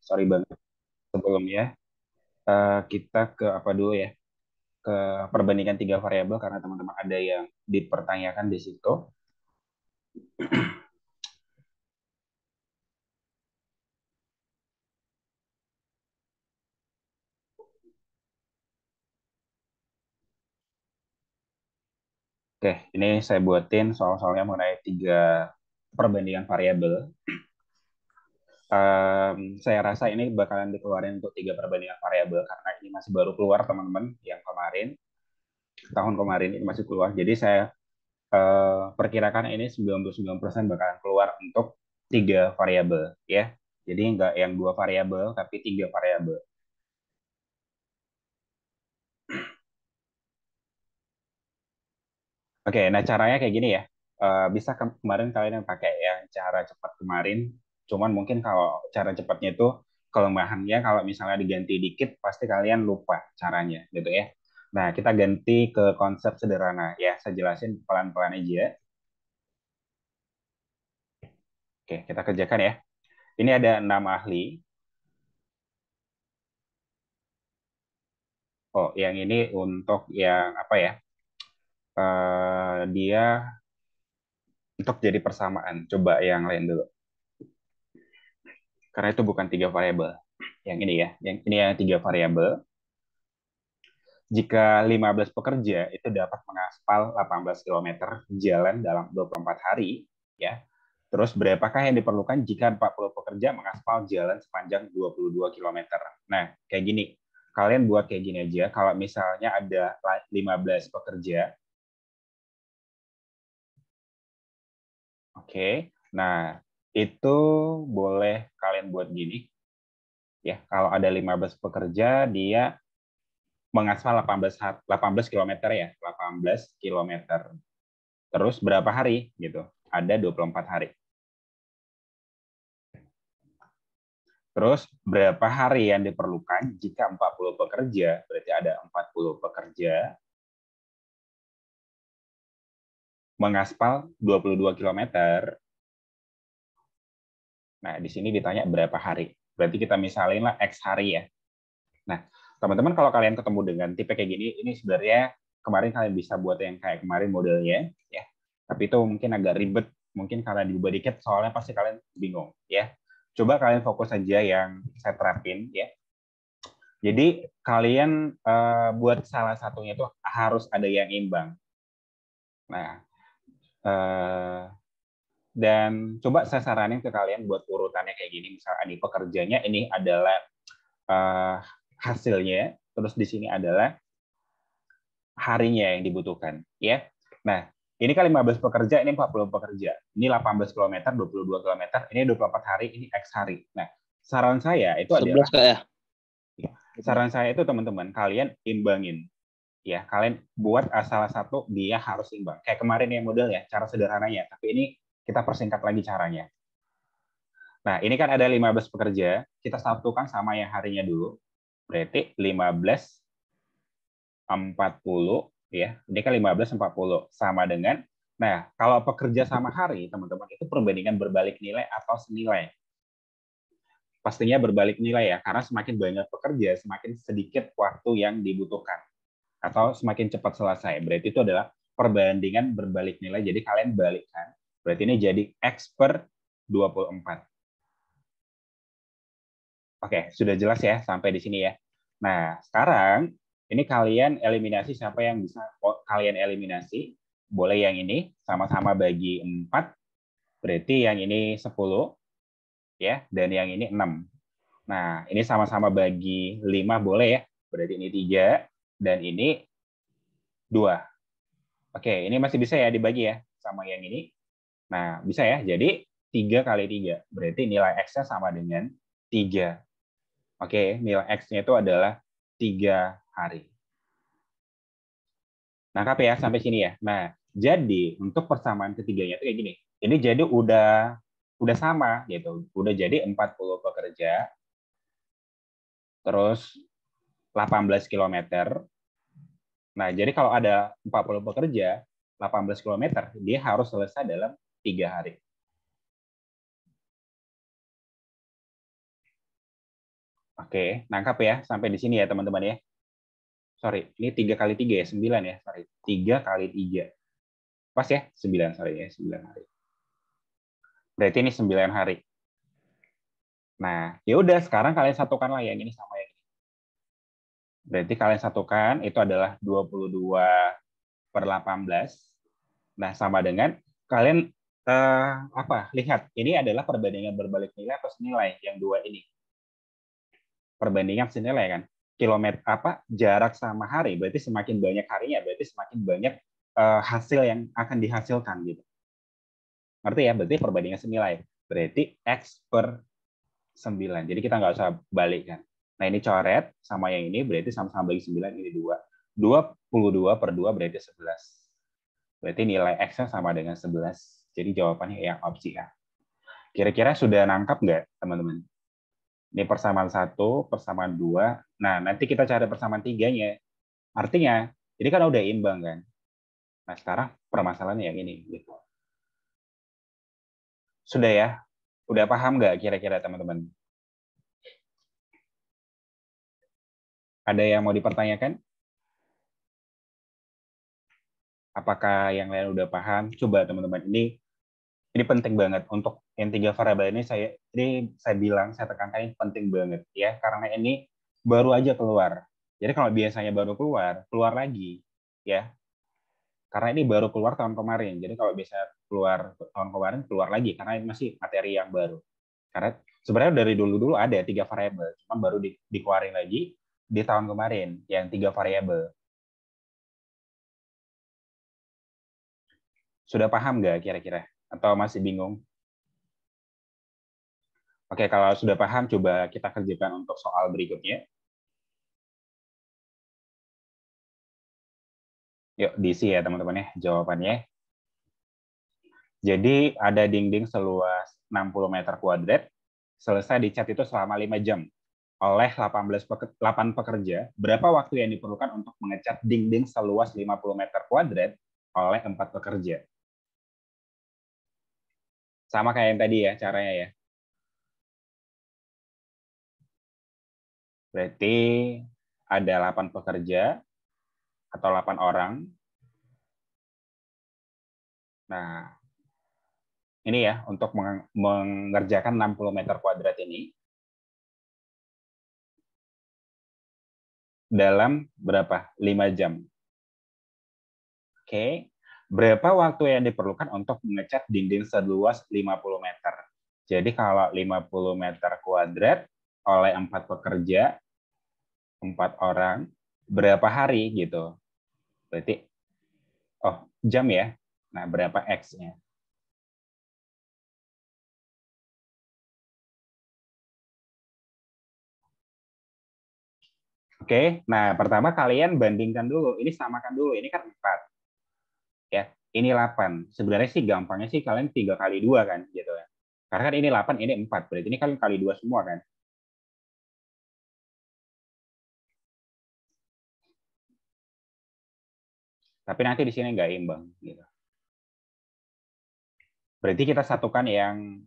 sorry banget sebelumnya. Kita ke apa dulu ya? Ke perbandingan tiga variabel karena teman-teman ada yang dipertanyakan di situ. Oke, ini saya buatin soal-soalnya mengenai tiga perbandingan variabel. Saya rasa ini bakalan dikeluarin untuk tiga perbandingan variabel karena ini masih baru keluar teman-teman yang kemarin, tahun kemarin ini masih keluar. Jadi saya perkirakan ini 99% bakalan keluar untuk tiga variabel ya. Jadi nggak yang dua variabel tapi tiga variabel. Oke, nah caranya kayak gini ya. Bisa kemarin kalian yang pakai yang cara cepat kemarin, cuman mungkin kalau cara cepatnya itu kelemahannya kalau misalnya diganti dikit pasti kalian lupa caranya gitu ya. Nah, kita ganti ke konsep sederhana ya. Saya jelasin pelan-pelan aja. Oke, kita kerjakan ya. Ini ada 6 ahli. Oh, yang ini untuk yang apa ya? Dia untuk jadi persamaan. Coba yang lain dulu. Karena itu bukan tiga variabel. Yang ini ya. Yang ini yang tiga variabel. Jika 15 pekerja itu dapat mengaspal 18 kilometer jalan dalam 24 hari, ya. Terus berapakah yang diperlukan jika 40 pekerja mengaspal jalan sepanjang 22 kilometer? Nah, kayak gini. Kalian buat kayak gini aja. Kalau misalnya ada 15 pekerja, oke. Nah, itu boleh kalian buat gini, ya. Kalau ada 15 pekerja, dia mengaspal 18 kilometer ya, 18 kilometer. Terus berapa hari gitu? Ada 24 hari. Terus berapa hari yang diperlukan jika 40 pekerja, berarti ada 40 pekerja mengaspal 22 kilometer. Nah, di sini ditanya berapa hari. Berarti kita misalin lah X hari ya. Nah, teman-teman kalau kalian ketemu dengan tipe kayak gini, ini sebenarnya kemarin kalian bisa buat yang kayak kemarin modelnya ya. Tapi itu mungkin agak ribet, mungkin kalian diubah dikit soalnya pasti kalian bingung ya. Coba kalian fokus saja yang saya terapin ya. Jadi kalian buat salah satunya itu harus ada yang imbang. Nah, uh, dan coba saya saranin ke kalian buat urutannya kayak gini. Misalnya di pekerjanya ini adalah uh, hasilnya, terus di sini adalah harinya yang dibutuhkan. Ya. Nah, ini kan 15 pekerja, ini 40 pekerja. Ini 18 kilometer, 22 kilometer, ini 24 hari, ini X hari. Nah, saran saya itu adalah, 11 Kak ya. saran saya itu teman-teman, kalian imbangin ya kalian buat salah satu dia harus imbang kayak kemarin yang model ya cara sederhananya tapi ini kita persingkat lagi caranya. Nah ini kan ada 15 pekerja kita satukan sama yang harinya dulu berarti 15 40 ya ini kan 15 40 sama dengan nah kalau pekerja sama hari teman-teman itu perbandingan berbalik nilai atau senilai pastinya berbalik nilai ya karena semakin banyak pekerja semakin sedikit waktu yang dibutuhkan atau semakin cepat selesai. Berarti itu adalah perbandingan berbalik nilai. Jadi kalian balikkan. Berarti ini jadi X per 24. Oke, sudah jelas ya sampai di sini ya. Nah, sekarang ini kalian eliminasi siapa yang bisa kalian eliminasi. Boleh yang ini sama-sama bagi 4. Berarti yang ini 10 ya dan yang ini 6. Nah, ini sama-sama bagi 5 boleh ya. Berarti ini 3 dan ini 2. Oke, ini masih bisa ya dibagi ya sama yang ini. Nah, bisa ya. Jadi 3 kali 3. Berarti nilai X-nya sama dengan 3. Oke, nilai X-nya itu adalah 3 hari. Nangkap ya sampai sini ya. Nah, jadi untuk persamaan ketiganya itu kayak gini. Ini jadi udah sama gitu. Udah jadi 40 pekerja, terus 18 kilometer. Nah, jadi kalau ada 40 pekerja, 18 kilometer, dia harus selesai dalam 3 hari. Oke, nangkap ya sampai di sini ya teman-teman ya. Sorry, ini 3 kali 3 ya, 9 ya. Sorry, 3 kali 3. Pas ya? 9, sorry ya, 9 hari. Berarti ini 9 hari. Nah, ya udah sekarang kalian satukanlah yang ini sama yang ini. Berarti kalian satukan itu adalah 22/18. Nah, sama dengan kalian apa? Lihat, ini adalah perbandingan berbalik nilai atau senilai yang dua ini. Perbandingan senilai kan. Kilometer apa? Jarak sama hari, berarti semakin banyak harinya, berarti semakin banyak hasil yang akan dihasilkan gitu. Ngerti ya? Berarti perbandingan senilai. Berarti X per 9. Jadi kita nggak usah balik kan. Nah ini coret sama yang ini berarti sama-sama bagi 9, ini 2. 22/2 berarti 11. Berarti nilai X-nya sama dengan 11. Jadi jawabannya yang opsi A. Kira-kira sudah nangkap nggak teman-teman? Ini persamaan 1, persamaan 2. Nah nanti kita cari persamaan 3-nya. Artinya, ini kan udah imbang kan. Nah sekarang permasalahannya yang ini. Gitu. Sudah ya? Udah paham nggak kira-kira teman-teman? Ada yang mau dipertanyakan? Apakah yang lain udah paham? Coba teman-teman, ini penting banget untuk yang 3 variabel ini saya bilang, saya tekankan ini penting banget ya, karena ini baru aja keluar. Jadi kalau biasanya baru keluar lagi ya. Karena ini baru keluar tahun kemarin. Jadi kalau bisa keluar tahun kemarin, keluar lagi karena ini masih materi yang baru. Karena sebenarnya dari dulu-dulu ada 3 variabel, cuma baru dikeluarin lagi di tahun kemarin yang 3 variabel. Sudah paham nggak kira-kira? Atau masih bingung? Oke, kalau sudah paham, coba kita kerjakan untuk soal berikutnya. Yuk, diisi ya teman-teman ya jawabannya. Jadi ada dinding seluas 60 meter kuadrat, selesai dicat itu selama 5 jam oleh 8 pekerja. Berapa waktu yang diperlukan untuk mengecat dinding seluas 50 meter kuadrat oleh 4 pekerja? Sama kayak yang tadi ya caranya ya. Berarti ada 8 pekerja atau 8 orang. Nah, ini ya untuk mengerjakan 60 meter kuadrat ini dalam berapa? 5 jam. Oke. Berapa waktu yang diperlukan untuk mengecat dinding seluas 50 meter? Jadi kalau 50 meter kuadrat oleh 4 pekerja, 4 orang, berapa hari gitu? Berarti, jam ya. Nah, berapa X-nya? Oke, nah pertama kalian bandingkan dulu. Ini samakan dulu, ini kan 4. Ya, ini 8. Sebenarnya sih gampangnya sih kalian 3 kali 2 kan, gitu ya. Karena kan ini 8, ini 4. Berarti ini kalian kali 2 semua kan. Tapi nanti di sini nggak imbang. Gitu. Berarti kita satukan yang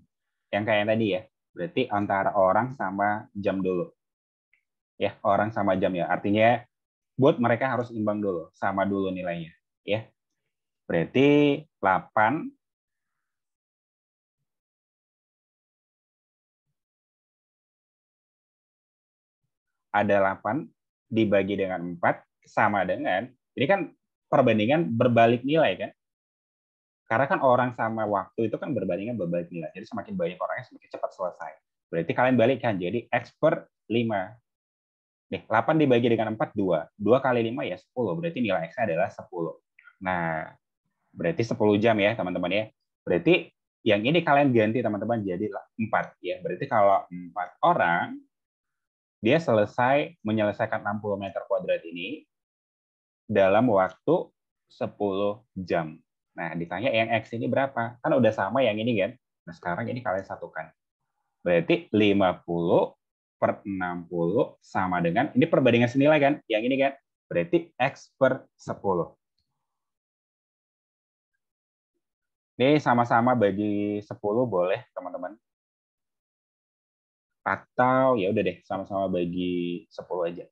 kayak tadi ya. Berarti antara orang sama jam dulu. Ya, orang sama jam ya. Artinya buat mereka harus imbang dulu, sama dulu nilainya. Ya. Berarti 8 ada 8 dibagi dengan 4 sama dengan, ini kan perbandingan berbalik nilai kan. Karena kan orang sama waktu itu kan berbandingan berbalik nilai. Jadi semakin banyak orangnya semakin cepat selesai. Berarti kalian balikkan jadi X per 5. Nih, 8 dibagi dengan 4, 2. 2 kali 5 ya 10. Berarti nilai X adalah 10. Nah, berarti 10 jam ya teman-teman ya. Berarti yang ini kalian ganti teman-teman jadi 4 ya. Berarti kalau 4 orang, dia selesai menyelesaikan 60 meter kuadrat ini dalam waktu 10 jam. Nah, ditanya yang X ini berapa? Kan udah sama yang ini kan? Nah, sekarang ini kalian satukan. Berarti 50/60 sama dengan, ini perbandingan senilai kan? Yang ini kan? Berarti X per 10. Ini sama-sama bagi 10 boleh, teman-teman. Atau ya udah deh, sama-sama bagi 10 aja.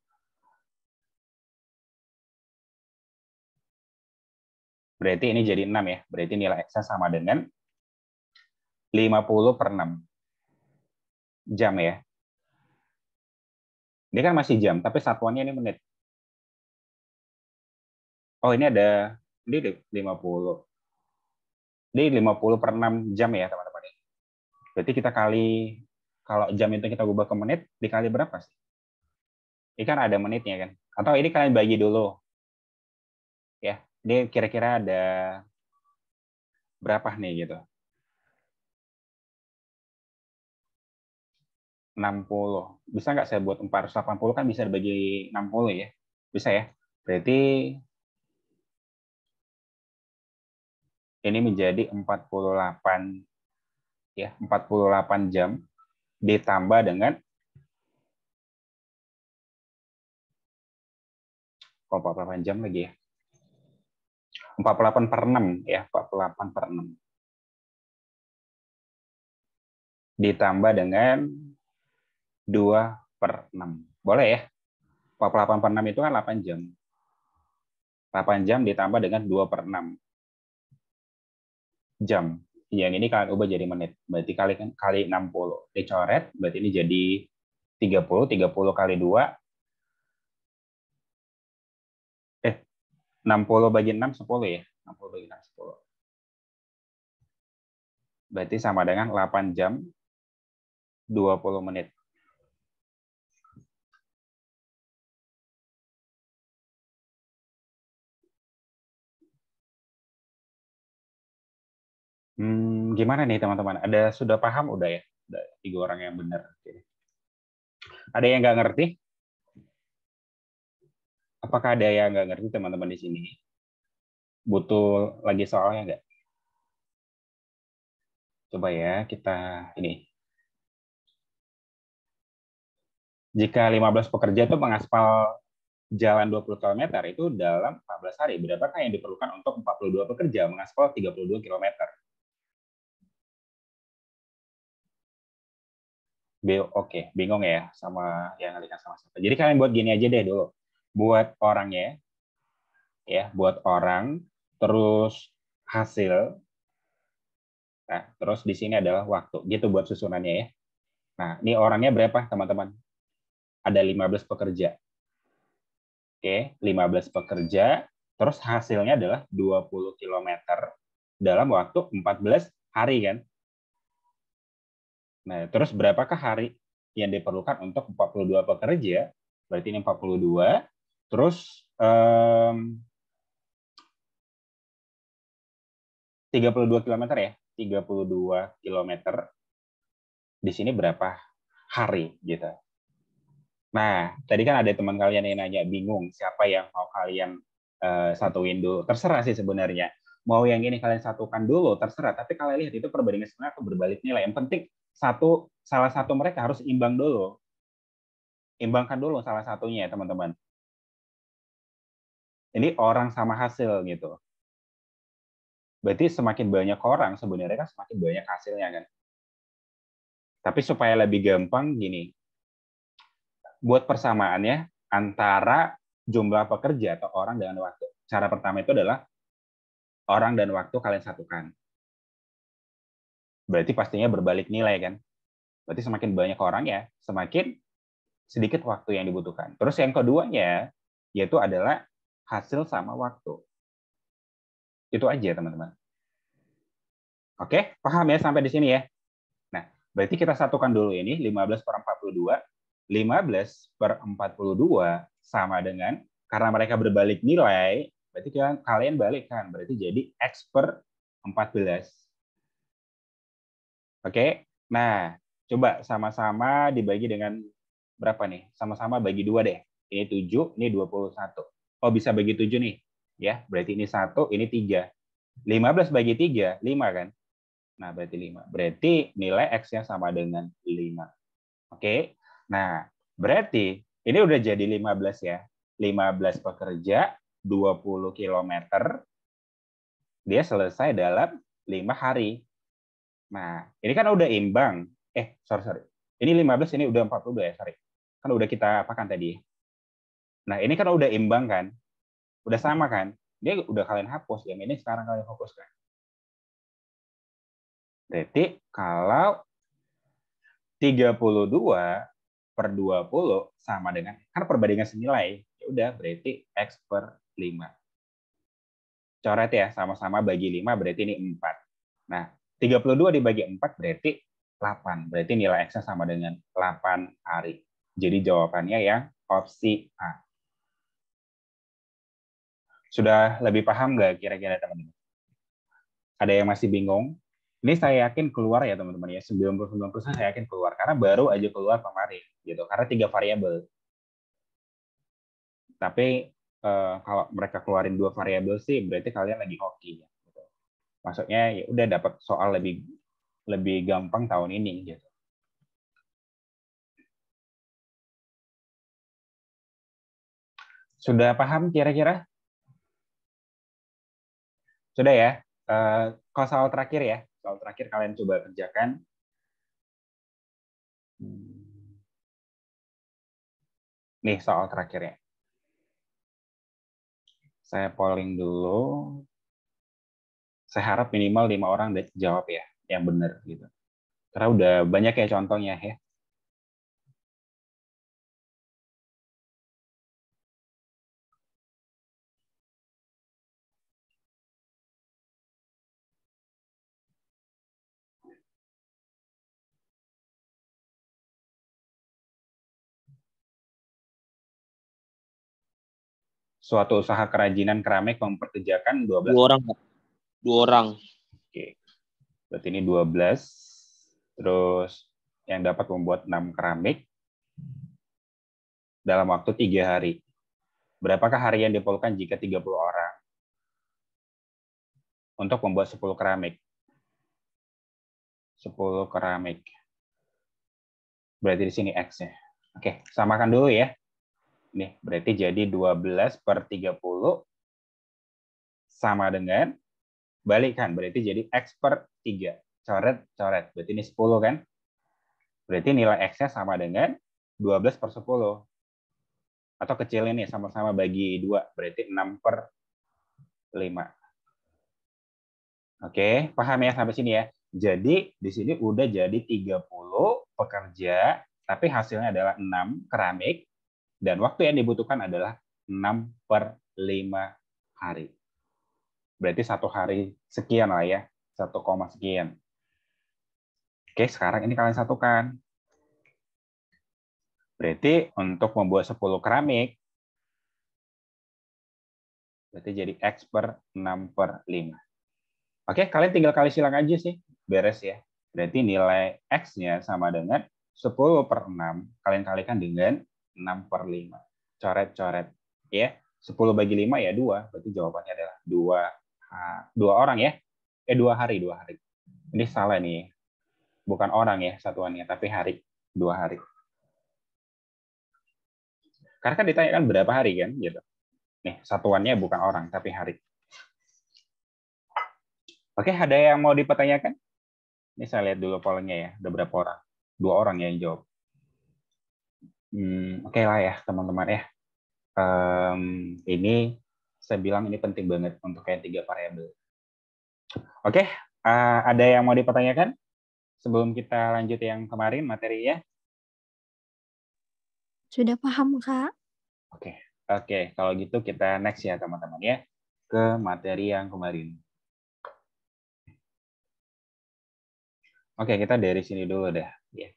Berarti ini jadi 6 ya. Berarti nilai X-nya sama dengan 50/6 jam ya. Ini kan masih jam, tapi satuannya ini menit. Oh, ini ada ini 50. Ini 50/6 jam ya, teman-teman. Berarti kita kali, kalau jam itu kita ubah ke menit, dikali berapa sih? Ini kan ada menitnya kan? Atau ini kalian bagi dulu. Ya, ini kira-kira ada berapa nih gitu? 60. Bisa nggak saya buat 480 kan bisa dibagi 60 ya? Bisa ya? Berarti ini menjadi 48 ya, 48 jam ditambah dengan 48 jam lagi ya. 48/6 ya, 48/6 ditambah dengan 2/6. Boleh ya? 48/6 itu kan 8 jam. 8 jam ditambah dengan 2/6 jam. Yang ini kalian ubah jadi menit. Berarti kali 60. Dicoret, berarti ini jadi 30. 30 kali 2. 60 bagi 6, 10 ya? 60 bagi 6, 10. Berarti sama dengan 8 jam 20 menit. Gimana nih teman-teman? Ada sudah paham udah ya? Udah 3 orang yang benar. Ada yang nggak ngerti? Apakah ada yang nggak ngerti teman-teman di sini? Butuh lagi soalnya nggak? Coba ya kita ini. Jika 15 pekerja itu mengaspal jalan 20 km itu dalam 14 hari. Berapakah yang diperlukan untuk 42 pekerja mengaspal 32 km? Oke, bingung ya sama yang ngalikan sama-sama. Jadi kalian buat gini aja deh dulu. Buat orangnya, ya, buat orang, terus hasil, nah, terus di sini adalah waktu. Gitu buat susunannya ya. Nah, ini orangnya berapa, teman-teman? Ada 15 pekerja. Oke, 15 pekerja, terus hasilnya adalah 20 km dalam waktu 14 hari kan? Nah, terus berapakah hari yang diperlukan untuk 42 pekerja? Berarti ini 42. Terus 32 km ya? 32 km. Di sini berapa hari gitu. Nah, tadi kan ada teman kalian yang nanya bingung siapa yang mau kalian satuin dulu. Terserah sih sebenarnya. Mau yang ini kalian satukan dulu, terserah. Tapi kalian lihat itu perbandingan sebenarnya atau berbalik nilai. Yang penting salah satu mereka harus imbang dulu. Imbangkan dulu salah satunya ya teman-teman. Ini orang sama hasil gitu. Berarti semakin banyak orang sebenarnya kan semakin banyak hasilnya kan. Tapi supaya lebih gampang gini, buat persamaannya antara jumlah pekerja atau orang dengan waktu. Cara pertama itu adalah orang dan waktu kalian satukan. Berarti pastinya berbalik nilai kan. Berarti semakin banyak orang ya, semakin sedikit waktu yang dibutuhkan. Terus yang keduanya yaitu adalah hasil sama waktu. Itu aja teman-teman. Oke, paham ya sampai di sini ya? Nah, berarti kita satukan dulu ini 15/42. 15/42 sama dengan, karena mereka berbalik nilai, berarti kalian balikkan. Berarti jadi X/14. Oke? Nah, coba sama-sama dibagi dengan berapa nih? Sama-sama bagi 2 deh. Ini 7, ini 21. Oh, bisa bagi 7 nih. Ya, berarti ini 1, ini 3. 15 bagi 3, 5 kan? Nah, berarti 5. Berarti nilai X-nya sama dengan 5. Oke. Nah, berarti ini udah jadi 15 ya. 15 pekerja, 20 km. Dia selesai dalam 5 hari. Nah, ini kan udah imbang. Sorry. Ini 15, ini udah 42 ya, sorry. Kan udah kita apakan tadi. Nah, ini kan udah imbang kan? Udah sama kan? Dia udah kalian hapus, yang ini sekarang kalian fokuskan. Berarti kalau 32/20 sama dengan, kan perbandingan senilai, ya udah berarti X per 5. Coret ya, sama-sama bagi 5, berarti ini 4. Nah, 32 dibagi 4 berarti 8. Berarti nilai X-nya sama dengan 8 hari. Jadi jawabannya yang opsi A. Sudah lebih paham nggak kira-kira teman-teman? Ada yang masih bingung? Ini saya yakin keluar ya teman-teman ya. 99% saya yakin keluar. Karena baru aja keluar kemarin. Gitu. Karena 3 variabel. Tapi kalau mereka keluarin 2 variabel sih berarti kalian lagi hoki. Ya. Gitu. Maksudnya ya udah dapat soal lebih gampang tahun ini. Gitu. Sudah paham kira-kira? Sudah ya? Kalau soal terakhir ya. Soal terakhir kalian coba kerjakan. Nih soal terakhirnya. Saya polling dulu. Saya harap minimal 5 orang jawab ya, yang benar gitu. Karena udah banyak ya contohnya ya. Suatu usaha kerajinan keramik memperkerjakan 12 Dua orang. orang, Pak. 2 orang. Oke. Berarti ini 12. Terus yang dapat membuat 6 keramik dalam waktu 3 hari. Berapakah hari yang diperlukan jika 30 orang untuk membuat 10 keramik? 10 keramik. Berarti di sini X-nya. Oke, samakan dulu ya. Nih, berarti jadi 12/30 sama dengan, balikan, berarti jadi X per 3. Coret, coret. Berarti ini 10 kan? Berarti nilai X-nya sama dengan 12/10. Atau kecil ini, sama-sama bagi 2. Berarti 6/5. Oke, paham ya sampai sini ya? Jadi, di sini udah jadi 30 pekerja, tapi hasilnya adalah 6 keramik, dan waktu yang dibutuhkan adalah 6/5 hari. Berarti 1 hari sekian lah ya, 1, sekian. Oke, sekarang ini kalian satukan. Berarti untuk membuat 10 keramik, berarti jadi X per 6/5. Oke, kalian tinggal kali silang aja sih, beres ya. Berarti nilai X-nya sama dengan 10/6, kalian kalikan dengan 6/5. Coret-coret. Ya, 10 bagi 5 ya 2, berarti jawabannya adalah 2 orang ya. 2 hari, 2 hari. Ini salah nih. Bukan orang ya satuannya, tapi hari. 2 hari. Karena kan ditanyakan berapa hari kan, gitu. Nih, satuannya bukan orang, tapi hari. Oke, ada yang mau dipertanyakan? Ini saya lihat dulu pollnya ya, ada berapa orang? 2 orang yang jawab. Oke lah ya, teman-teman ya. Ini saya bilang ini penting banget untuk kayak 3 variabel. Oke, ada yang mau dipertanyakan? Sebelum kita lanjut yang kemarin materinya? Sudah paham, Kak. Oke, kalau gitu kita next ya teman-teman ya, ke materi yang kemarin. Oke, kita dari sini dulu deh. Ya.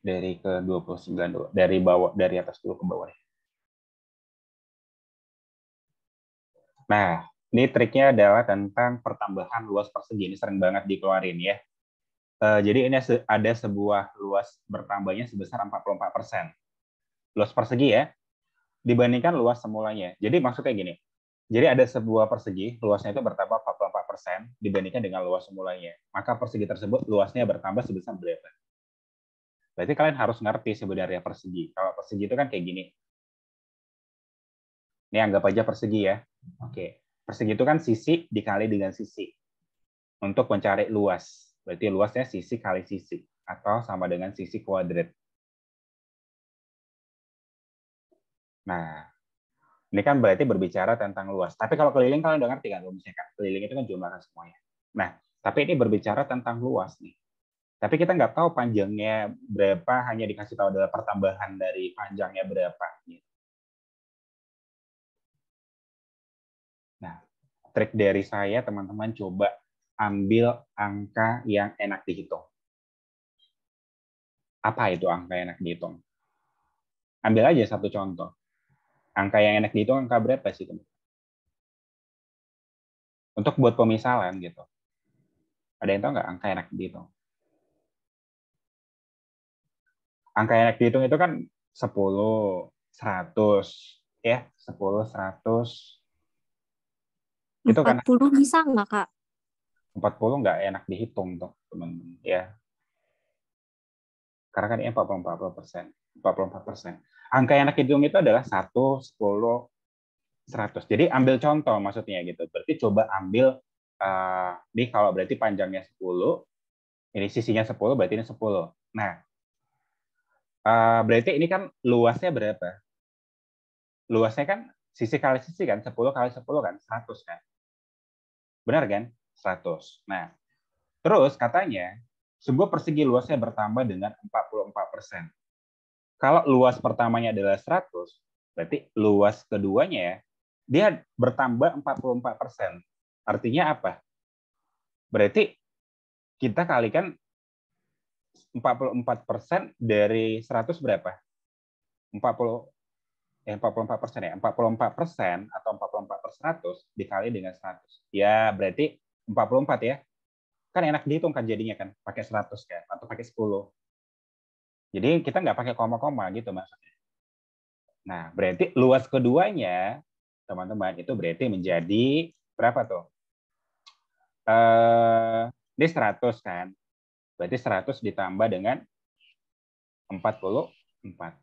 Dari ke 29 dulu. Dari bawah, dari atas dulu ke bawah. Nah, ini triknya adalah tentang pertambahan luas persegi. Ini sering banget dikeluarin ya. Jadi ini ada sebuah luas bertambahnya sebesar 44%. Luas persegi ya, dibandingkan luas semulanya. Jadi maksudnya gini, jadi ada sebuah persegi, luasnya itu bertambah 44% dibandingkan dengan luas semulanya. Maka persegi tersebut luasnya bertambah sebesar berapa? Berarti kalian harus ngerti sebenarnya persegi. Kalau persegi itu kan kayak gini. Ini anggap aja persegi ya. Oke. Persegi itu kan sisi dikali dengan sisi untuk mencari luas. Berarti luasnya sisi kali sisi, atau sama dengan sisi kuadrat. Nah, ini kan berarti berbicara tentang luas. Tapi kalau keliling kalian udah ngerti kan? Keliling itu kan jumlahnya semuanya. Nah, tapi ini berbicara tentang luas nih. Tapi kita nggak tahu panjangnya berapa, hanya dikasih tahu adalah pertambahan dari panjangnya berapa. Nah, trik dari saya, teman-teman coba ambil angka yang enak dihitung. Apa itu angka yang enak dihitung? Ambil aja satu contoh. Angka yang enak dihitung angka berapa sih, teman? Untuk buat pemisalan gitu. Ada yang tahu nggak angka yang enak dihitung? Angka yang enak dihitung itu kan 10, 100, ya, 10, 100. Itu kan 40 bisa nggak, Kak? 40 nggak enak dihitung tuh, teman-teman. Ya, karena kan ini 44%. 44%. Angka yang enak dihitung itu adalah 1, 10, 100. Jadi ambil contoh maksudnya gitu. Berarti coba ambil ini kalau berarti panjangnya 10, ini sisinya 10, berarti ini 10. Nah, berarti ini kan luasnya berapa? Luasnya kan sisi kali sisi kan, 10 kali 10 kan, 100 kan. Benar kan? 100. Nah, terus katanya sebuah persegi luasnya bertambah dengan 44%. Kalau luas pertamanya adalah 100, berarti luas keduanya ya, dia bertambah 44%. Artinya apa? Berarti kita kalikan 44% dari 100 berapa? 40, 44% ya. 44% atau 44 per 100 dikali dengan 100. Ya, berarti 44 ya. Kan enak dihitung kan jadinya kan, pakai 100 kan, atau pakai 10. Jadi kita nggak pakai koma-koma gitu maksudnya. Nah, berarti luas keduanya, teman-teman, itu berarti menjadi berapa tuh? Ini 100 kan. Berarti 100 ditambah dengan 44.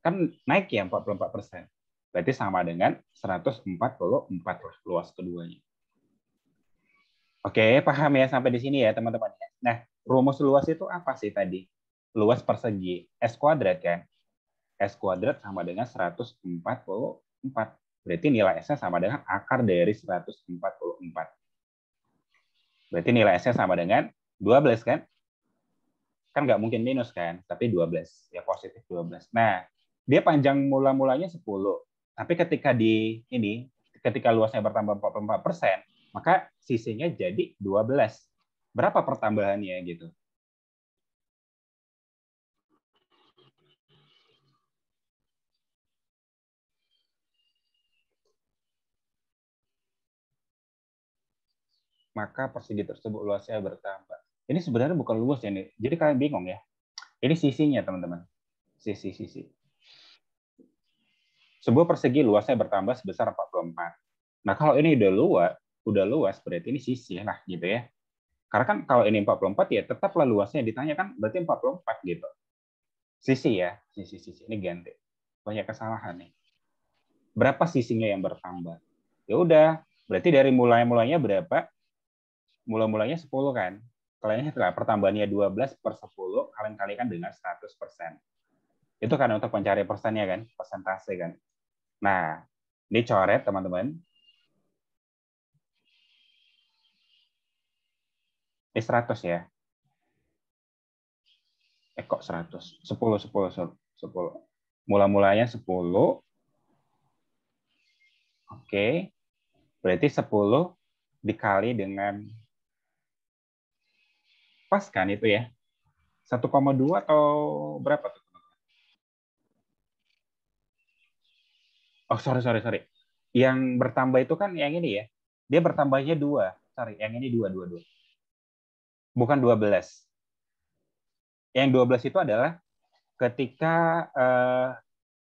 Kan naik ya 44%. Berarti sama dengan 144 luas keduanya. Oke, paham ya sampai di sini ya teman-teman. Nah, rumus luas itu apa sih tadi? Luas persegi S kuadrat kan? S kuadrat sama dengan 144. Berarti nilai S-nya sama dengan akar dari 144. Berarti nilai S-nya sama dengan 12 kan? Kan nggak mungkin minus kan? Tapi 12. Ya positif 12. Nah, dia panjang mula-mulanya 10. Tapi ketika ketika luasnya bertambah 44%, maka sisinya jadi 12. Berapa pertambahannya gitu? Maka persegi tersebut luasnya bertambah. Ini sebenarnya bukan luas ya nih. Jadi kalian bingung ya. Ini sisinya teman-teman. Sisi. Sebuah persegi luasnya bertambah sebesar 44. Nah, kalau ini udah luas berarti ini sisi lah gitu ya. Karena kan kalau ini 44 ya tetaplah luasnya ditanya kan berarti 44 gitu. Sisi ya, sisi. Ini ganti. Banyak kesalahan nih. Berapa sisinya yang bertambah? Ya udah, berarti dari mulanya berapa? Mulanya 10 kan. Kalian setelah pertambahannya 12 per 10, kalian kalikan dengan 100%. Itu kan untuk mencari persennya kan, persentase kan. Nah, ini coret teman-teman. Ini 100 ya. Kok 100? 10. Mula-mulanya 10. Oke. Berarti 10 dikali dengan, pas kan itu ya? 1,2 atau berapa tuh? Oh, sorry. Yang bertambah itu kan yang ini ya. Dia bertambahnya 2. Sorry, yang ini 2. Bukan 12. Yang 12 itu adalah ketika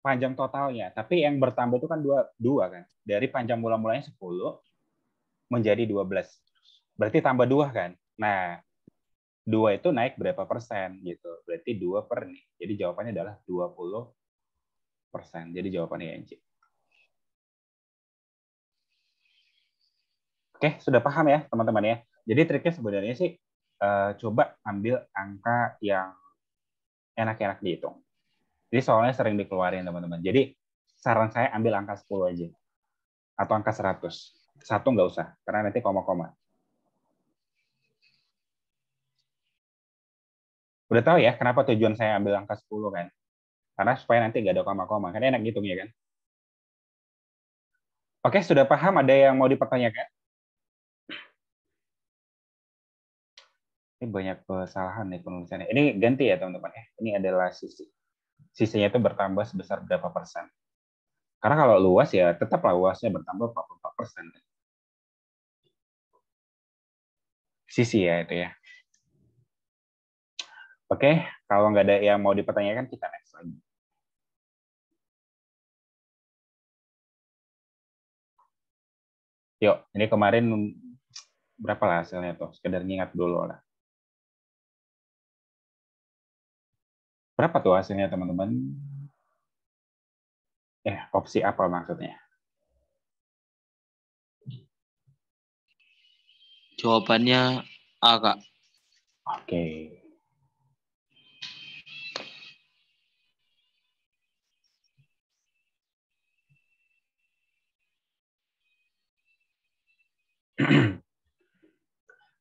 panjang totalnya. Tapi yang bertambah itu kan 2 kan. Dari panjang mula-mulanya 10 menjadi 12. Berarti tambah 2 kan. Nah, 2 itu naik berapa persen gitu. Berarti 2 per nih. Jadi jawabannya adalah 20%. Jadi jawabannya yang C. Oke, sudah paham ya teman-teman ya. Jadi triknya sebenarnya sih coba ambil angka yang enak-enak dihitung. Jadi soalnya sering dikeluarin teman-teman. Jadi saran saya ambil angka 10 aja. Atau angka 100. Satu nggak usah, karena nanti koma-koma. Udah tahu ya kenapa tujuan saya ambil angka 10 kan? Karena supaya nanti nggak ada koma-koma. Kan enak ngitungnya kan? Oke, sudah paham? Ada yang mau dipertanyakan? Ini banyak kesalahan nih penulisannya. Ini ganti ya teman-teman. Ini adalah sisi. Sisinya itu bertambah sebesar berapa persen. Karena kalau luas ya tetaplah luasnya bertambah 44%. Sisi ya itu ya. Oke, kalau nggak ada yang mau dipertanyakan, kita next lagi. Yuk, ini kemarin berapa lah hasilnya tuh? Sekedar ngingat dulu lah. Berapa tuh hasilnya teman-teman? Opsi apa maksudnya? Jawabannya A, Kak. Oke.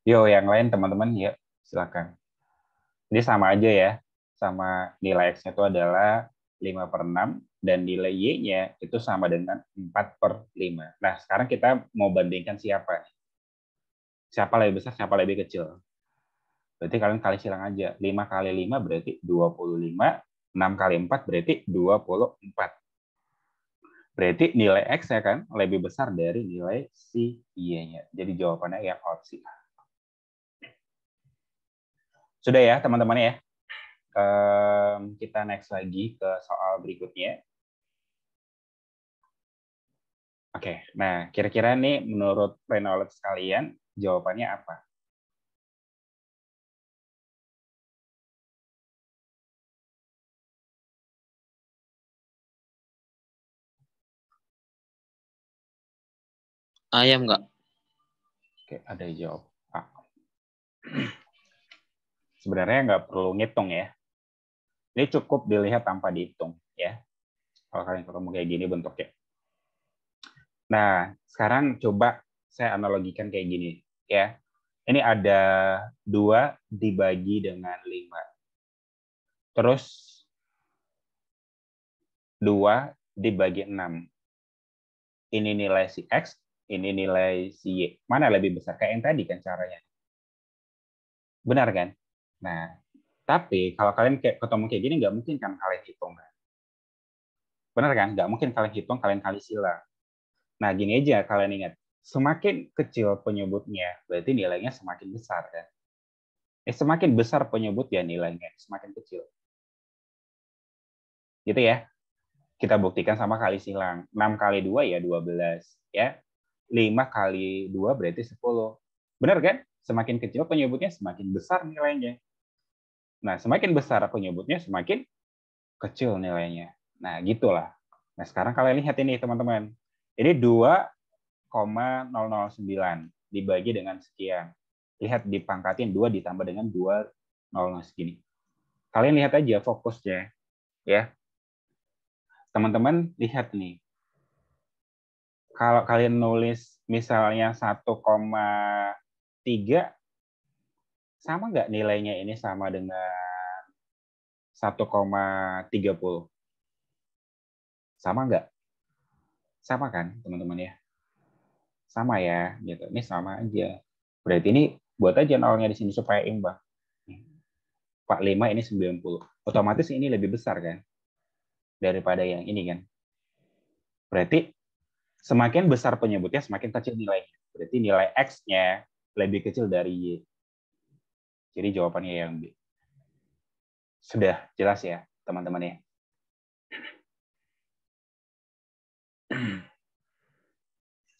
Yo, yang lain teman-teman, ya silakan. Ini sama aja ya, sama nilai X-nya itu adalah 5/6, dan nilai Y-nya itu sama dengan 4/5. Nah, sekarang kita mau bandingkan siapa? Siapa lebih besar, siapa lebih kecil? Berarti kalian kali silang aja. 5 kali 5 berarti 25, 6 kali 4 berarti 24. Berarti nilai X ya kan lebih besar dari nilai si Y-nya. Jadi jawabannya yang opsi A. Sudah ya teman-teman ya. Kita next lagi ke soal berikutnya. Oke, nah kira-kira nih menurut pre-knowledge kalian jawabannya apa? Ayam, Kak. Oke, ada yang jawab A. Sebenarnya nggak perlu ngitung ya. Ini cukup dilihat tanpa dihitung ya. Kalau kalian ketemu kayak gini bentuknya. Nah, sekarang coba saya analogikan kayak gini ya. Ini ada 2 dibagi dengan 5. Terus 2 dibagi 6. Ini nilai si X, ini nilai si Y. Mana lebih besar? Kayak yang tadi kan caranya. Benar kan? Nah, tapi kalau kalian kayak ketemu kayak gini, nggak mungkin kan kalian hitung kan? Benar kan? Nggak mungkin kalian hitung, kalian kali silang. Nah, gini aja kalian ingat. Semakin kecil penyebutnya, berarti nilainya semakin besar kan? Semakin besar penyebut ya nilainya semakin kecil. Gitu ya. Kita buktikan sama kali silang. 6 kali 2 ya 12. Ya. 5 kali 2 berarti 10. Benar kan? Semakin kecil penyebutnya, semakin besar nilainya. Nah, semakin besar penyebutnya, semakin kecil nilainya. Nah, gitulah. Nah, sekarang kalian lihat ini, teman-teman. Ini 2,009 dibagi dengan sekian. Lihat dipangkatin 2 ditambah dengan 2,00 segini. Kalian lihat aja fokusnya. Ya. Teman-teman, lihat nih. Kalau kalian nulis misalnya 1,3, sama nggak nilainya ini sama dengan 1,30? Sama nggak? Sama kan, teman-teman ya? Sama ya, gitu. Ini sama aja. Berarti ini buat aja nolnya di sini supaya imbang. 45 ini 90. Otomatis ini lebih besar kan daripada yang ini kan. Berarti semakin besar penyebutnya, semakin kecil nilainya. Berarti nilai X-nya lebih kecil dari Y. Jadi jawabannya yang B. Sudah jelas ya, teman-teman ya?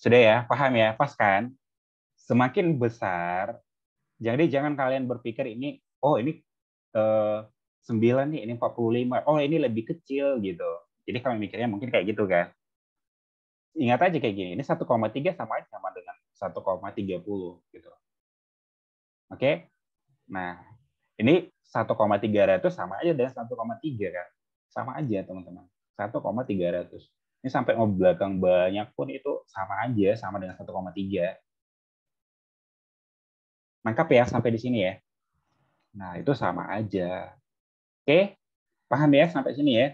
Sudah ya, paham ya? Pas kan? Semakin besar, jadi jangan kalian berpikir ini, oh ini 9 nih, ini 45. Oh ini lebih kecil gitu. Jadi kalian mikirnya mungkin kayak gitu kan. Ingat aja kayak gini, ini 1,3 sama aja sama dengan 1,30 gitu. Oke? Nah, ini 1,300 sama aja dengan 1,3 kan? Sama aja, teman-teman. 1,300. Ini sampai mau belakang banyak pun itu sama aja, sama dengan 1,3. Lengkap ya sampai di sini ya? Nah, itu sama aja. Oke, paham ya sampai sini ya?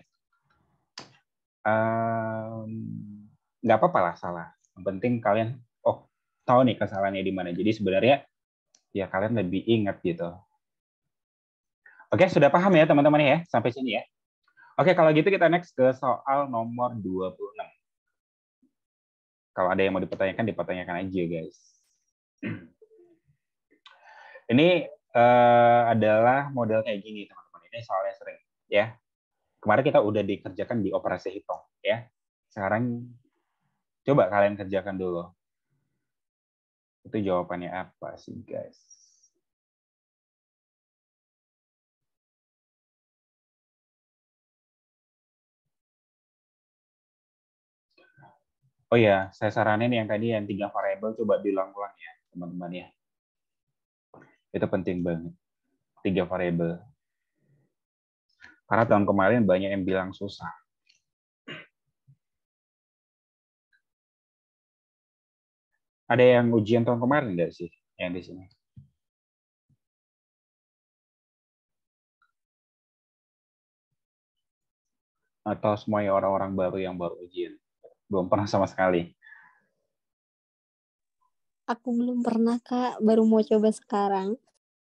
Nggak apa-apa lah salah. Yang penting kalian, tahu nih kesalahannya di mana. Jadi sebenarnya ya kalian lebih ingat gitu. Oke, sudah paham ya teman-teman ya sampai sini ya. Oke, kalau gitu kita next ke soal nomor 26. Kalau ada yang mau dipertanyakan aja guys. Ini adalah model kayak gini teman-teman. Ini soalnya sering ya. Kemarin kita udah dikerjakan di operasi hitung ya. Sekarang coba kalian kerjakan dulu. Itu jawabannya apa sih guys? Oh ya, saya saranin yang tadi yang 3 variabel coba diulang-ulang ya, teman-teman ya. Itu penting banget. 3 variabel. Karena tahun kemarin banyak yang bilang susah. Ada yang ujian tahun kemarin nggak sih yang di sini? Atau semuanya orang-orang baru yang baru ujian? Belum pernah sama sekali. Aku belum pernah, Kak. Baru mau coba sekarang.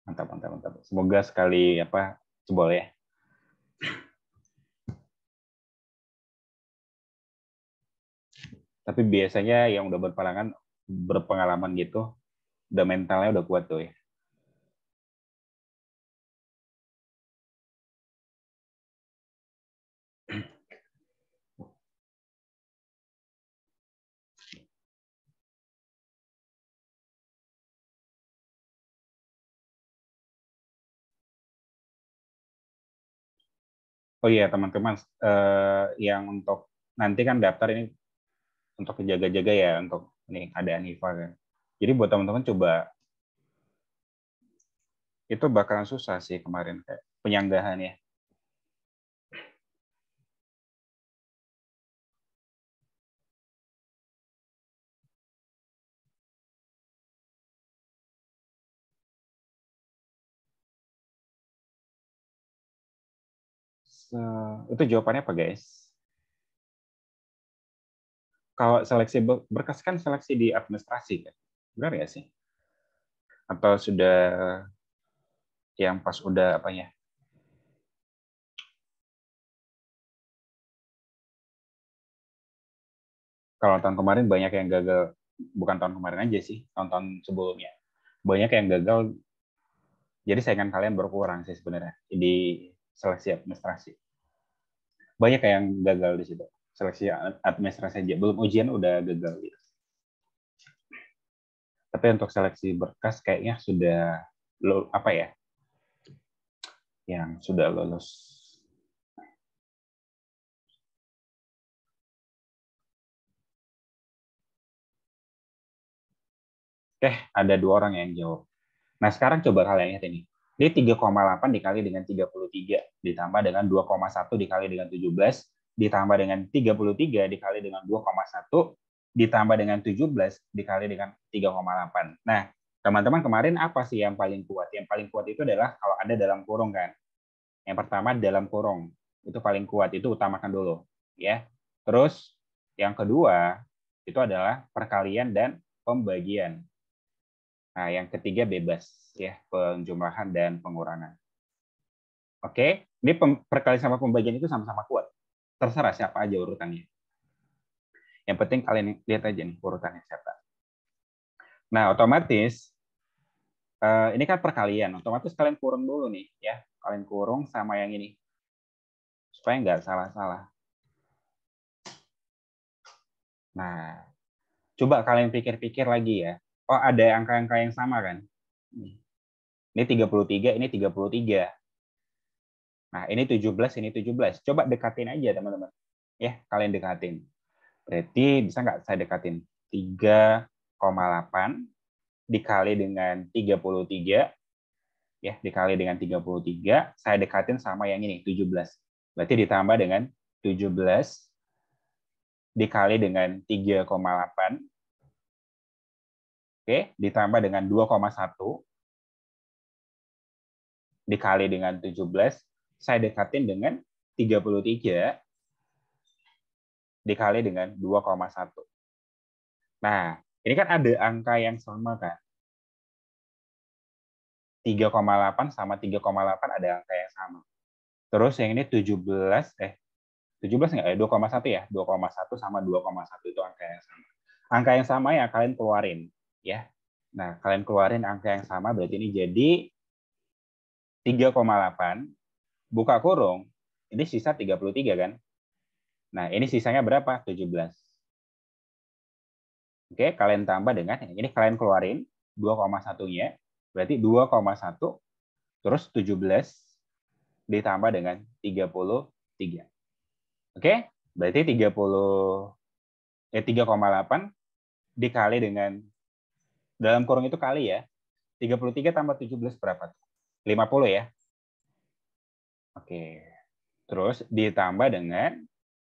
Mantap, mantap, mantap. Semoga sekali jebol ya. Tapi biasanya yang udah berpengalaman gitu, udah mentalnya udah kuat tuh ya. Oh iya teman-teman, yang untuk nanti kan daftar ini untuk jaga-jaga ya untuk ini ada Anifa kan. Jadi buat teman-teman coba itu bakalan susah sih kemarin kayak penyanggahannya. Itu jawabannya apa guys? Kalau seleksi berkas kan seleksi di administrasi kan? Benar ya sih? Atau sudah yang pas udah apanya? Kalau tahun kemarin banyak yang gagal, bukan tahun kemarin aja sih, tahun-tahun sebelumnya. Banyak yang gagal, jadi saingan kalian berkurang sih sebenarnya di seleksi administrasi. Banyak yang gagal di situ. Seleksi administrasi aja, belum ujian udah gagal gitu. Tapi untuk seleksi berkas kayaknya sudah yang sudah lulus. Ada 2 orang yang jawab. Nah, sekarang coba kalian lihat ini. Ini 3,8 dikali dengan 33, ditambah dengan 2,1 dikali dengan 17, ditambah dengan 33 dikali dengan 2,1, ditambah dengan 17 dikali dengan 3,8. Nah, teman-teman kemarin apa sih yang paling kuat? Yang paling kuat itu adalah kalau ada dalam kurung kan. Yang pertama dalam kurung. Itu paling kuat, itu utamakan dulu. Ya. Terus yang kedua itu adalah perkalian dan pembagian. Nah, yang ketiga bebas ya, penjumlahan dan pengurangan. Oke, ini perkalian sama pembagian itu sama-sama kuat. Terserah siapa aja urutannya. Yang penting kalian lihat aja nih urutannya siapa. Nah, otomatis ini kan perkalian, otomatis kalian kurung dulu nih ya. Kalian kurung sama yang ini. Supaya nggak salah-salah. Nah, coba kalian pikir-pikir lagi ya. Oh, ada angka-angka yang sama kan? Ini 33, ini 33. Nah, ini 17, ini 17. Coba dekatin aja, teman-teman. Ya, kalian dekatin. Berarti bisa nggak saya dekatin? 3,8 dikali dengan 33 ya, dikali dengan 33, saya dekatin sama yang ini, 17. Berarti ditambah dengan 17 dikali dengan 3,8. Oke, ditambah dengan 2,1 dikali dengan 17, saya dekatin dengan 33 dikali dengan 2,1. Nah, ini kan ada angka yang sama kan? 3,8 sama 3,8 ada angka yang sama. Terus yang ini 17 nggak ya? 2,1 ya? 2,1 sama 2,1 itu angka yang sama. Angka yang sama ya kalian keluarin ya. Nah, kalian keluarin angka yang sama berarti ini jadi 3,8 buka kurung. Ini sisa 33 kan? Nah, ini sisanya berapa? 17. Oke, kalian tambah dengan ini kalian keluarin 2,1-nya. Berarti 2,1 terus 17 ditambah dengan 33. Oke? Berarti 3,8 dikali dengan dalam kurung itu kali ya. 33 tambah 17 berapa? 50 ya. Oke. Terus ditambah dengan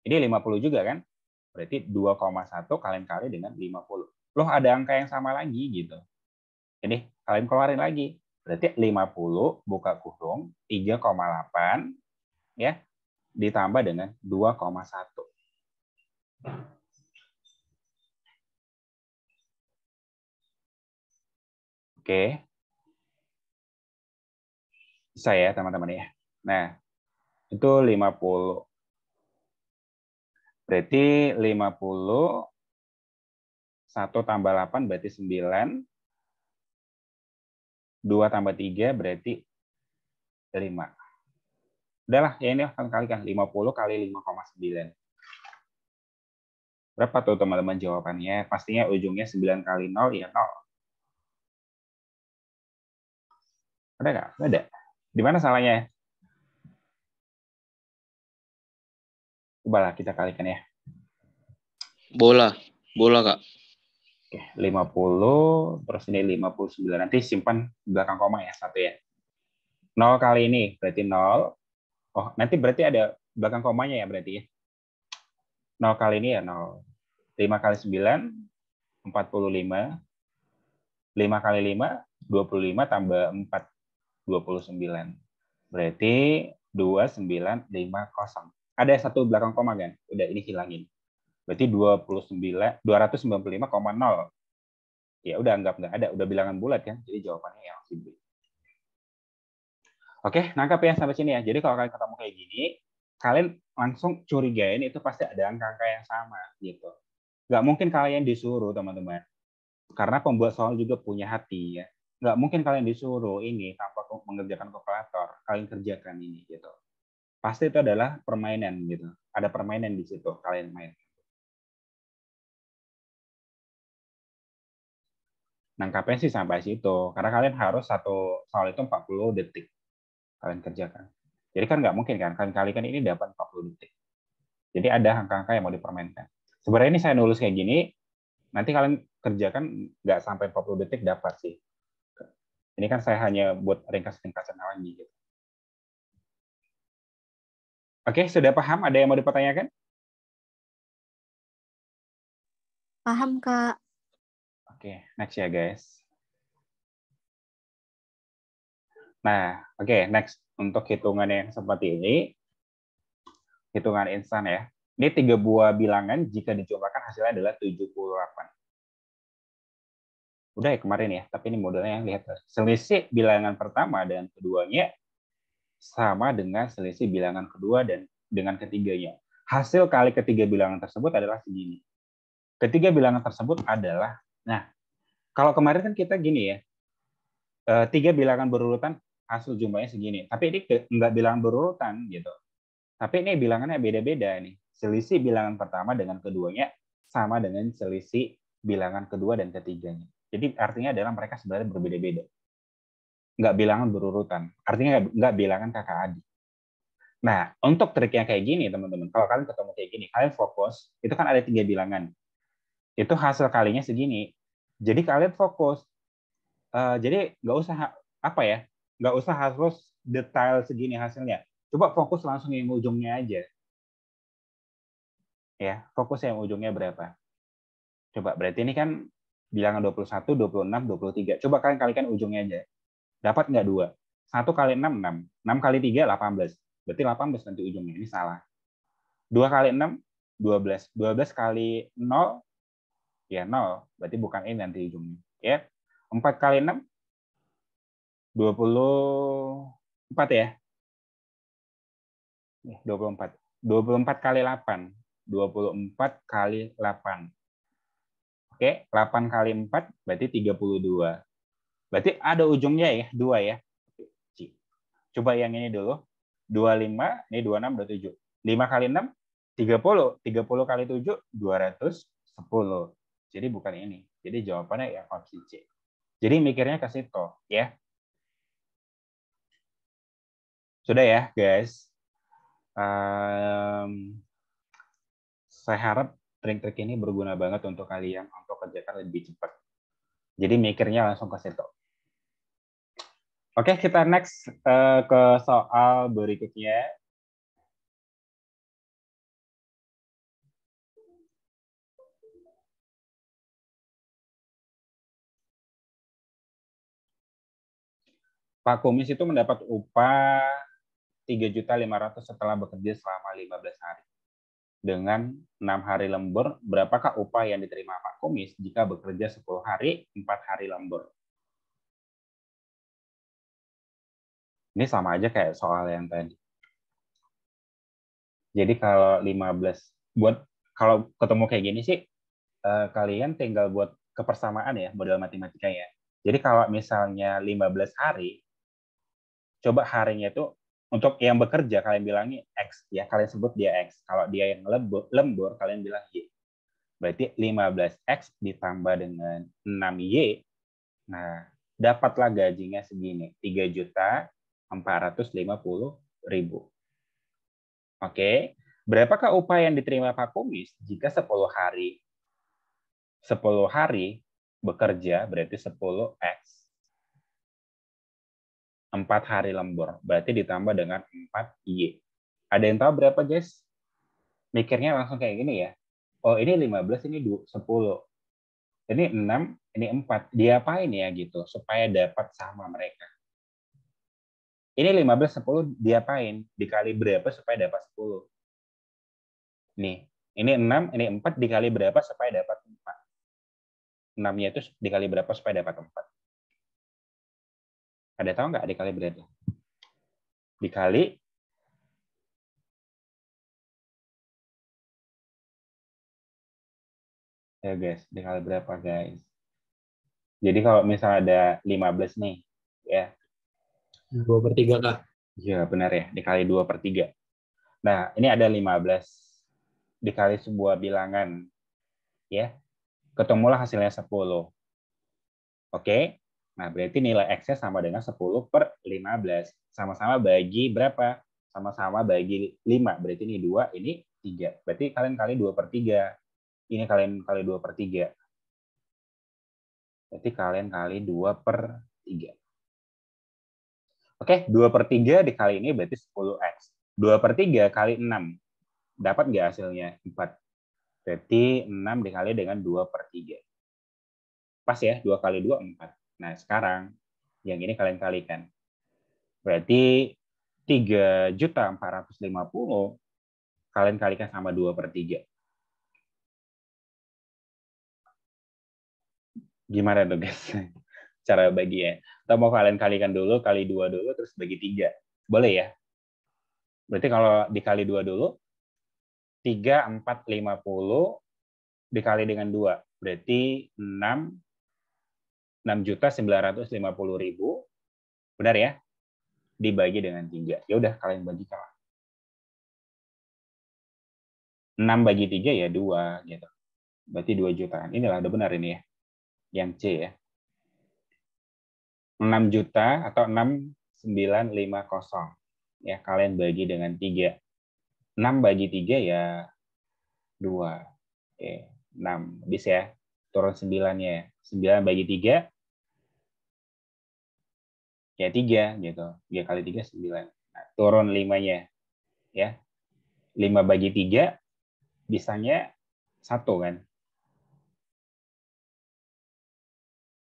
ini 50 juga kan? Berarti 2,1 kalian kali dengan 50. Loh, ada angka yang sama lagi gitu. Ini kalian keluarin lagi. Berarti 50 buka kurung 3,8 ya ditambah dengan 2,1. Oke. Bisa ya teman-teman ya. Nah, itu 50. Berarti 50 1 tambah 8 berarti 9. 2 tambah 3 berarti 5. Udahlah, ya ini akan kalikan 50 kali 5,9. Berapa tuh teman-teman jawabannya? Pastinya ujungnya 9 kali 0 ya 0. Ada nggak? Ada. Di mana salahnya? Coba lah kita kalikan ya. Bola Kak. Oke, 50 terus ini 59. Nanti simpan belakang koma ya, 1 ya. 0 kali ini berarti 0. Oh, nanti berarti ada belakang komanya ya berarti ya. 0 kali ini ya 0. 5 kali 9 45. 5 kali 5 25 tambah 4 29. Berarti 2950. Ada satu belakang koma kan? Udah ini hilangin. Berarti 295,0. Ya udah anggap nggak ada, udah bilangan bulat kan. Jadi jawabannya yang opsi B. Oke, nangkap ya sampai sini ya. Jadi kalau kalian ketemu kayak gini, kalian langsung curigain itu pasti ada angka-angka yang sama gitu. Nggak mungkin kalian disuruh teman-teman. Karena pembuat soal juga punya hati ya. Nggak mungkin kalian disuruh ini tanpa mengerjakan kalkulator. Kalian kerjakan ini gitu. Pasti itu adalah permainan gitu. Ada permainan di situ kalian main. Nangkapnya sih sampai situ. Karena kalian harus satu soal itu 40 detik kalian kerjakan. Jadi kan nggak mungkin kan kalian kalikan ini dapat 40 detik. Jadi ada angka-angka yang mau dipermainkan. Sebenarnya ini saya nulis kayak gini, nanti kalian kerjakan nggak sampai 40 detik dapat sih. Ini kan saya hanya buat ringkas-ringkasan lagi gitu. Oke, sudah paham? Ada yang mau dipertanyakan? Paham, Kak. Oke, next ya guys. Nah, oke, next. Untuk hitungan yang seperti ini, hitungan instan ya. Ini 3 buah bilangan jika dijumlahkan hasilnya adalah 78. Udah ya kemarin ya, tapi ini modelnya yang lihat. Selisih bilangan pertama dan keduanya sama dengan selisih bilangan kedua dan dengan ketiganya. Hasil kali ketiga bilangan tersebut adalah segini. Ketiga bilangan tersebut adalah, nah, kalau kemarin kan kita gini ya, 3 bilangan berurutan hasil jumlahnya segini. Tapi ini nggak bilangan berurutan gitu. Tapi ini bilangannya beda-beda nih. Selisih bilangan pertama dengan keduanya sama dengan selisih bilangan kedua dan ketiganya. Jadi artinya adalah mereka sebenarnya berbeda-beda. Nggak bilangan berurutan. Artinya nggak bilangan kakak adik. Nah, untuk triknya kayak gini, teman-teman. Kalau kalian ketemu kayak gini, kalian fokus. Itu kan ada 3 bilangan. Itu hasil kalinya segini. Jadi kalian fokus. Jadi nggak usah apa ya. Nggak usah harus detail segini hasilnya. Coba fokus langsung yang ujungnya aja. Ya, fokus yang ujungnya berapa. Coba, berarti ini kan bilangan 21, 26, 23. Coba kalian kalikan ujungnya aja. Dapat nggak 2? 1 kali 6, 6. 6 kali 3, 18. Berarti 18 nanti ujungnya. Ini salah. 2 kali 6, 12. 12 kali 0, ya 0. Berarti bukan ini nanti ujungnya. Ya. 4 kali 6, 24 ya. 24. 24 kali 8. 24 kali 8. Oke, 8 kali 4 berarti 32. Berarti ada ujungnya ya, 2 ya. Coba yang ini dulu. 25, ini 26, 27. 5 kali 6, 30. 30 kali 7, 210. Jadi bukan ini. Jadi jawabannya ya opsi C. Jadi mikirnya ke situ, ya. Sudah ya, guys. Saya harap trik-trik ini berguna banget untuk kalian untuk kerjakan lebih cepat. Jadi mikirnya langsung ke situ. Oke, kita next ke soal berikutnya. Pak Kumis itu mendapat upah 3.500.000 setelah bekerja selama 15 hari. Dengan 6 hari lembur, berapakah upah yang diterima Pak Kumis jika bekerja 10 hari, 4 hari lembur? Ini sama aja kayak soal yang tadi. Jadi kalau 15, kalau ketemu kayak gini sih, kalian tinggal buat kepersamaan ya, model matematika ya. Jadi kalau misalnya 15 hari, coba harinya itu untuk yang bekerja kalian bilangnya X ya, kalian sebut dia X. Kalau dia yang lembur kalian bilang Y. Berarti 15X ditambah dengan 6Y. Nah, dapatlah gajinya segini, 3.450.000. Oke. Berapakah upah yang diterima Pak Kumis jika 10 hari bekerja berarti 10X. 4 hari lembur, berarti ditambah dengan 4Y. Ada yang tahu berapa, guys? Mikirnya langsung kayak gini ya. Oh, ini 15, ini 10. Ini 6, ini 4. Diapain ya gitu, supaya dapat sama mereka. Ini 15, 10, diapain? Dikali berapa supaya dapat 10? Nih, ini 6, ini 4, dikali berapa supaya dapat 4? 6-nya itu dikali berapa supaya dapat 4? Ada tahu nggak dikali berapa? Dikali ya guys, dikali berapa guys? Jadi kalau misalnya ada 15 nih, ya. 2/3, Kak. Ya benar ya, dikali 2/3. Nah, ini ada 15 dikali sebuah bilangan, ya. Ketemulah hasilnya 10. Oke? Nah, berarti nilai X-nya sama dengan 10/15. Sama-sama bagi berapa? Sama-sama bagi 5. Berarti ini 2, ini 3. Berarti kalian kali 2/3. Ini kalian kali 2/3. Berarti kalian kali 2/3. Oke, 2/3 dikali ini berarti 10X. 2/3 kali 6. Dapat nggak hasilnya? 4. Berarti 6 dikali dengan 2/3. Pas ya, 2 kali 2, 4. Nah, sekarang yang ini kalian kalikan. Berarti 3.450.000 kalian kalikan sama 2/3. Gimana tuh guys? Cara baginya. Atau mau kalian kalikan dulu, kali 2 dulu, terus bagi 3. Boleh ya? Berarti kalau dikali 2 dulu, 3.450 dikali dengan 2. Berarti 6.950.000. Benar ya? Dibagi dengan 3. Ya udah kalian bagikan. 6 bagi 3 ya 2 gitu. Berarti 2 jutaan. Inilah udah benar ini ya. Yang C ya. 6 juta atau 6.950. Ya, kalian bagi dengan 3. 6 bagi 3 ya 2. Oke, 6. Bisa ya. Turun 9-nya. 9 bagi 3 Ya 3 gitu. 3 kali 3 9. Nah, turun 5-nya. Ya. 5 bagi 3 bisanya 1 kan.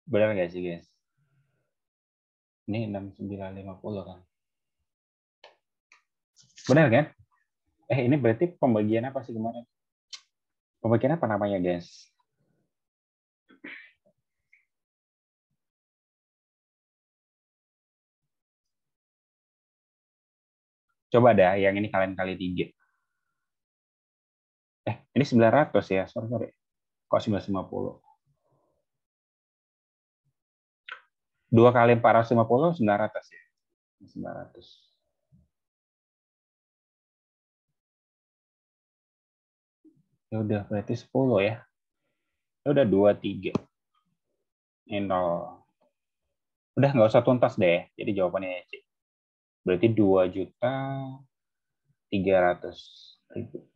Benar nggak sih guys? Ini 6950 kan. Benar kan? Ini berarti pembagian apa sih kemarin? Pembagian apa namanya guys? Coba dah yang ini kalian kali 3. Ini 900 ya. Sorry. Kok 950? 2 kali 450, 900 ya. 900. Ya udah, berarti 10 ya. Ya udah 23. Ini 0. Udah nggak usah tuntas deh. Jadi jawabannya C. Berarti 2.300.000.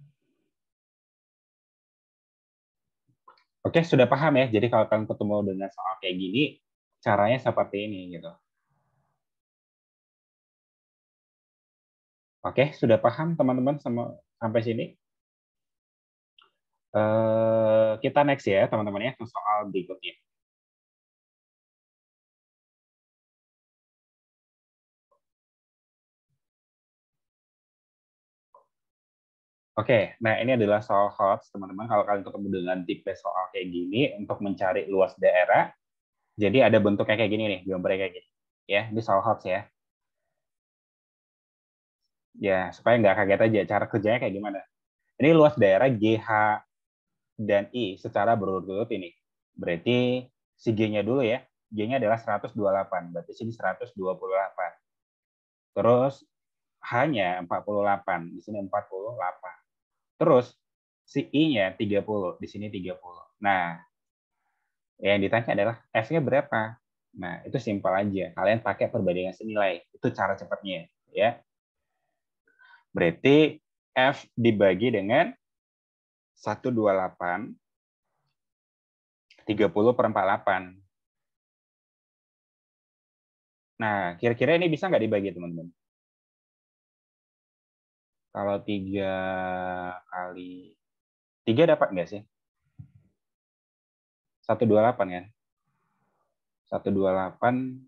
Oke, sudah paham ya. Jadi kalau kalian ketemu dengan soal kayak gini, caranya seperti ini gitu. Oke, sudah paham teman-teman sampai sini? Kita next ya teman-teman ya ke soal berikutnya. Oke, nah ini adalah soal HOTS teman-teman. Kalau kalian ketemu dengan tipe soal kayak gini untuk mencari luas daerah, jadi ada bentuknya kayak gini nih, gambarnya kayak gini. Ya, ini soal HOTS ya. Ya, supaya nggak kaget aja cara kerjanya kayak gimana. Ini luas daerah GH dan I secara berurut-urut ini. Berarti si G-nya dulu ya. G-nya adalah 128, berarti sini 128. Terus H-nya 48, di sini 48. Terus si I-nya 30, di sini 30. Nah, yang ditanya adalah F-nya berapa? Nah, itu simpel aja. Kalian pakai perbandingan senilai. Itu cara cepatnya, ya. Berarti F dibagi dengan 128 30/48. Nah, kira-kira ini bisa nggak dibagi, teman-teman? Kalau 3 kali 3 dapat nggak sih? 128 kan? 128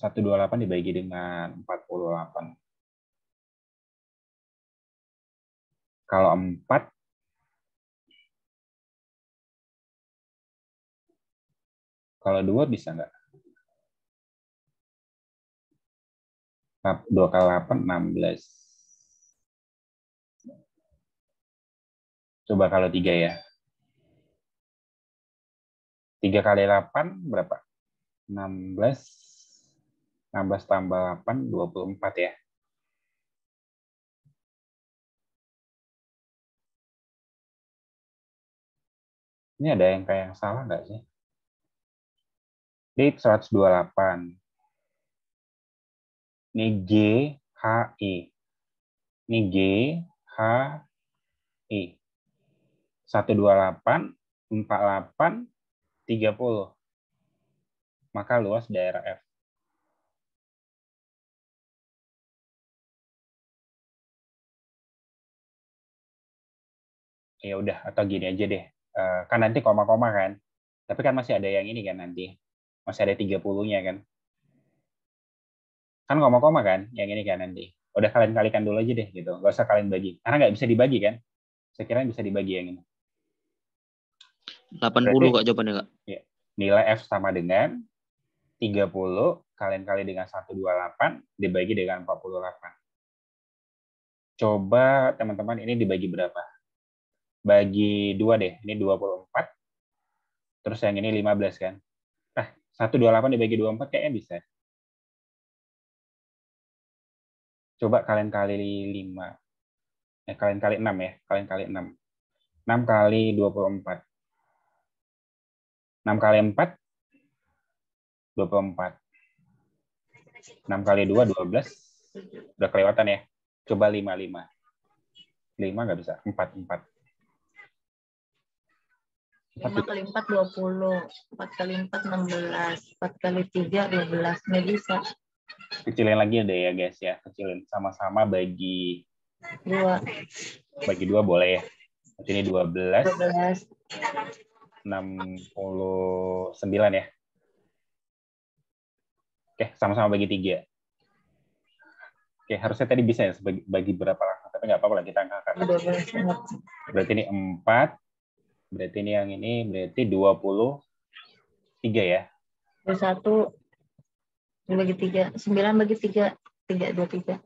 128 dibagi dengan 48. Kalau 4 kalau 2 bisa nggak? 2 kali 8, 16. Coba kalau 3 ya. 3 kali 8 berapa? 16. 16 tambah 8, 24 ya. Ini ada yang kayak yang salah nggak sih? Ini 128. Ini G, H, I. Ini G, H, I. 128, 48, 30. Maka luas daerah F. Ya udah, atau gini aja deh. Kan nanti koma-koma kan. Tapi kan masih ada yang ini kan nanti. Masih ada 30-nya kan. Kan koma-koma kan yang ini kan nanti. Udah kalian kalikan dulu aja deh gitu. Nggak usah kalian bagi. Karena nggak bisa dibagi kan. Saya kira bisa dibagi yang ini. 80 Berarti, Kak jawabannya Kak. ya, nilai F sama dengan 30 kalian kali dengan 128 dibagi dengan 48. Coba teman-teman ini dibagi berapa? Bagi 2 deh. Ini 24. Terus yang ini 15 kan. Nah, 128 dibagi 24 kayaknya bisa. Coba kalian kali 5. Kalian kali 6 ya. Kalian kali 6. 6 kali 24. 6 kali 4, 24. 6 kali 2, 12. Udah kelewatan ya. Coba 5, 5. 5 nggak bisa. 4, 4. 5 kali 4, 20. 4 kali 4, 16. 4 kali 3, 12. Nggak bisa. Kecilin lagi deh ya guys ya. Kecilin sama-sama bagi 2. Bagi 2 boleh ya. Berarti ini 12. 12. 69 ya. Oke, sama-sama bagi 3. Oke, harusnya tadi bisa ya bagi berapa langsung. Tapi nggak apa-apa lah, kita angkat. 12. Berarti ini 4. Berarti ini yang ini berarti 23 ya. 21 dibagi 3. 9 bagi 3. 3, 23.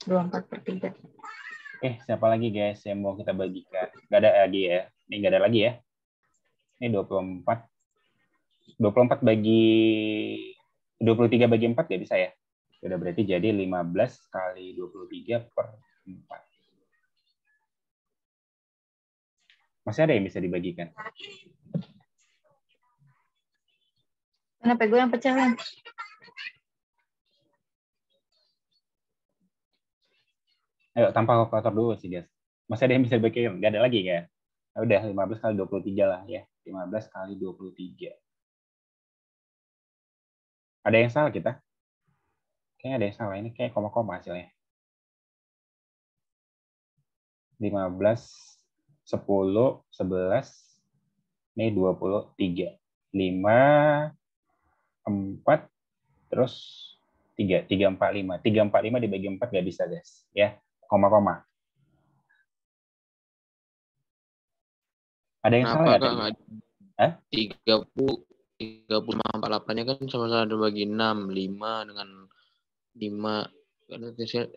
24 per 3. Siapa lagi guys yang mau kita bagikan? Nggak ada lagi ya. Ini nggak ada lagi ya. Ini 24. 24 bagi 23 bagi 4 nggak bisa ya. Udah berarti jadi 15 kali 23 per 4. Masih ada yang bisa dibagikan? Kenapa gue yang pecah, Len? Ayo, tanpa kalkulator dulu sih, guys. Masih ada yang bisa dibagikan? Nggak ada lagi, ya? Udah, 15 kali 23 lah, ya. 15 kali 23. Ada yang salah kita? Kayaknya ada yang salah. Ini kayak koma-koma hasilnya. 15, 10, 11, ini 23. 5, 4, terus 3, 3, 4, 5. 3, 4, 5 dibagi 4 nggak bisa, guys. Ya, koma-koma. Ada yang salah nggak tadi? 30 sama 48-nya kan sama-sama dibagi 6. 5 dengan 5.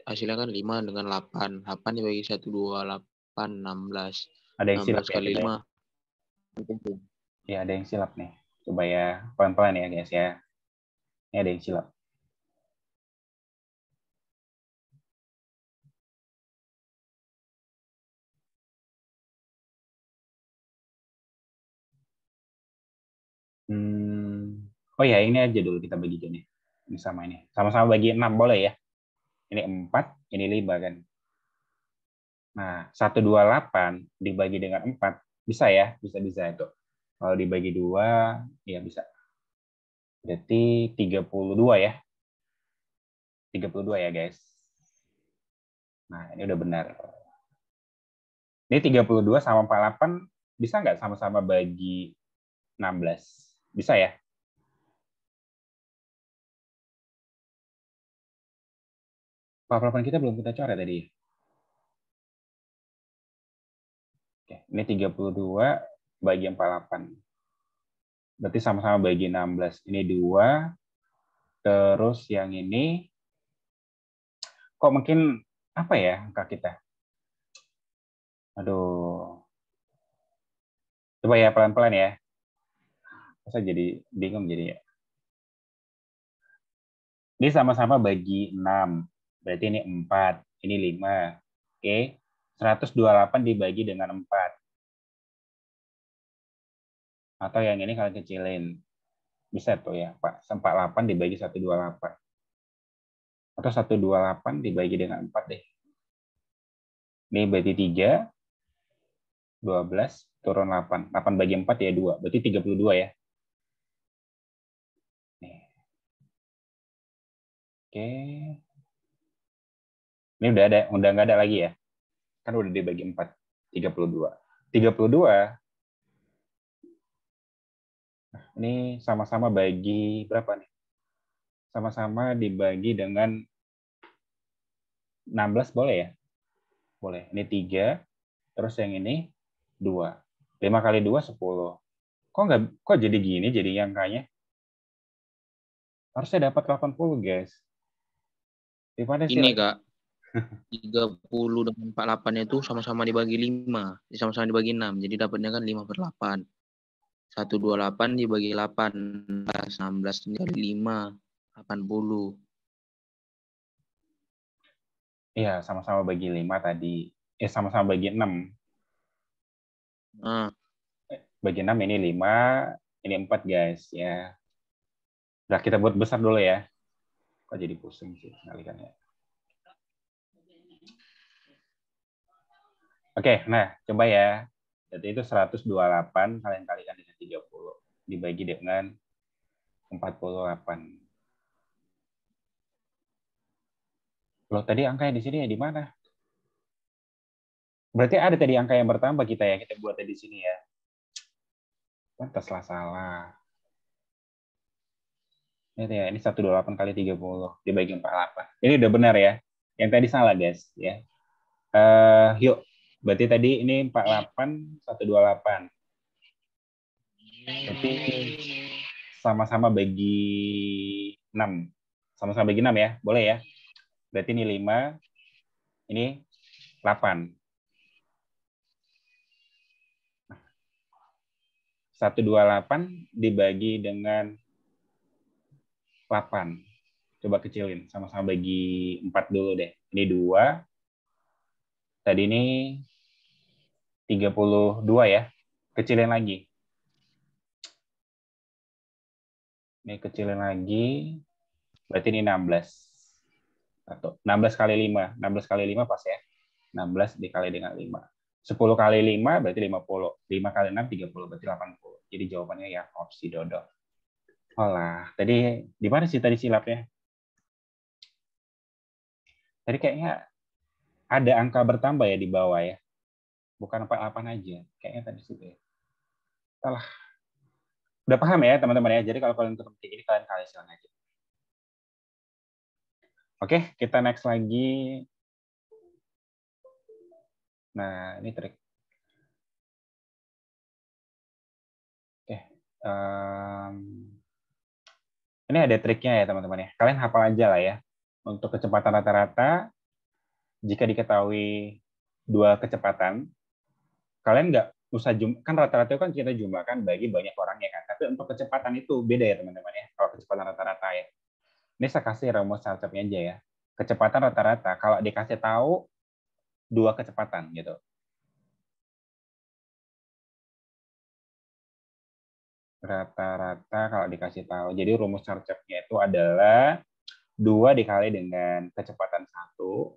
Hasilnya kan 5 dengan 8. 8 dibagi 1, 2, 8, 16. Ada yang silap 16 ya? kali 5. Ya, ada yang silap nih. Coba ya, pelan-pelan ya, guys ya. Ini ada yang silap. Oh ya, ini aja dulu kita bagi nih. Ini sama ini. Sama-sama bagi 6 boleh ya? Ini 4, ini 5 kan. Nah, 128 dibagi dengan 4 bisa ya? Bisa itu. Kalau dibagi 2 ya bisa. Berarti 32 ya. 32 ya, guys. Nah, ini udah benar. Ini 32 sama 48 bisa nggak sama-sama bagi 16? Bisa ya? Papan kita belum kita coret tadi. Oke, ini 32 bagi 48. Berarti sama-sama bagi 16. Ini 2. Terus yang ini, kok mungkin apa ya angka kita? Aduh. Coba ya pelan-pelan ya. Masa jadi bingung jadi ya. Ini sama-sama bagi 6. Berarti ini 4. Ini 5. Oke. 128 dibagi dengan 4. Atau yang ini kalian kecilin. Bisa tuh ya, Pak. 48 dibagi 128. Atau 128 dibagi dengan 4 deh. Ini berarti 3. 12 turun 8. 8 bagi 4 ya 2. Berarti 32 ya. Nih. Oke. Ini udah nggak ada lagi ya. Kan udah dibagi 4. 32. 32. Nah, ini sama-sama bagi berapa nih? Sama-sama dibagi dengan 16 boleh ya? Boleh. Ini 3. Terus yang ini 2. 5 kali 2, 10. Kok jadi gini jadi angkanya? Harusnya dapat 80, guys. Gimana sih? Ini, Kak. 30 dengan 48 itu sama-sama dibagi 5. Sama-sama dibagi 6. Jadi dapatnya kan 5 per 8. 128 dibagi 18. 16 dikali 5. 80. Iya, sama-sama bagi 5 tadi. Sama-sama bagi 6. Nah. Bagi 6 ini 5, ini 4, guys. Ya. Udah, kita buat besar dulu ya. Kok jadi pusing sih ngalikannya. Oke, nah coba ya. Berarti itu 128 kalian kalikan dengan 30 dibagi dengan 48. Loh, tadi angkanya di sini ya di mana? Berarti ada tadi angka yang bertambah kita ya, kita buat di sini ya. Pantaslah salah. Ini ya, ini 128 kali 30 dibagi 48. Ini udah benar ya. Yang tadi salah, guys, ya. Yuk. Berarti tadi ini 48 128. Berarti sama-sama bagi 6. Sama-sama bagi 6 ya. Boleh ya. Berarti ini 5, ini 8. 128 dibagi dengan 8. Coba kecilin. Sama-sama bagi 4 dulu deh. Ini 2. Tadi ini 32 ya. Kecilin lagi. Ini kecilin lagi. Berarti ini 16. 16 kali 5. 16 kali 5 pas ya. 16 dikali dengan 5. 10 kali 5 berarti 50. 5 kali 6, 30. Berarti 80. Jadi jawabannya ya opsi Dodo. Olah, tadi di mana sih tadi silapnya? Tadi kayaknya ada angka bertambah ya di bawah ya. Bukan 48 aja. Kayaknya tadi situ ya. Salah. Udah paham ya teman-teman ya. Jadi kalau kalian ketemu kayak gini, kalian kali silang aja. Oke, kita next lagi. Nah, ini trik. Oke. Ini ada triknya ya teman-teman ya. Kalian hafal aja lah ya. Untuk kecepatan rata-rata, jika diketahui dua kecepatan, kalian nggak usah kan rata-rata itu kan kita jumlahkan bagi banyak orangnya kan. Tapi untuk kecepatan itu beda ya teman-teman ya. Kalau kecepatan rata-rata ya. Ini saya kasih rumus cartnya aja ya. Kecepatan rata-rata kalau dikasih tahu dua kecepatan gitu. Rata-rata kalau dikasih tahu. Jadi rumus cartnya itu adalah 2 dikali dengan kecepatan 1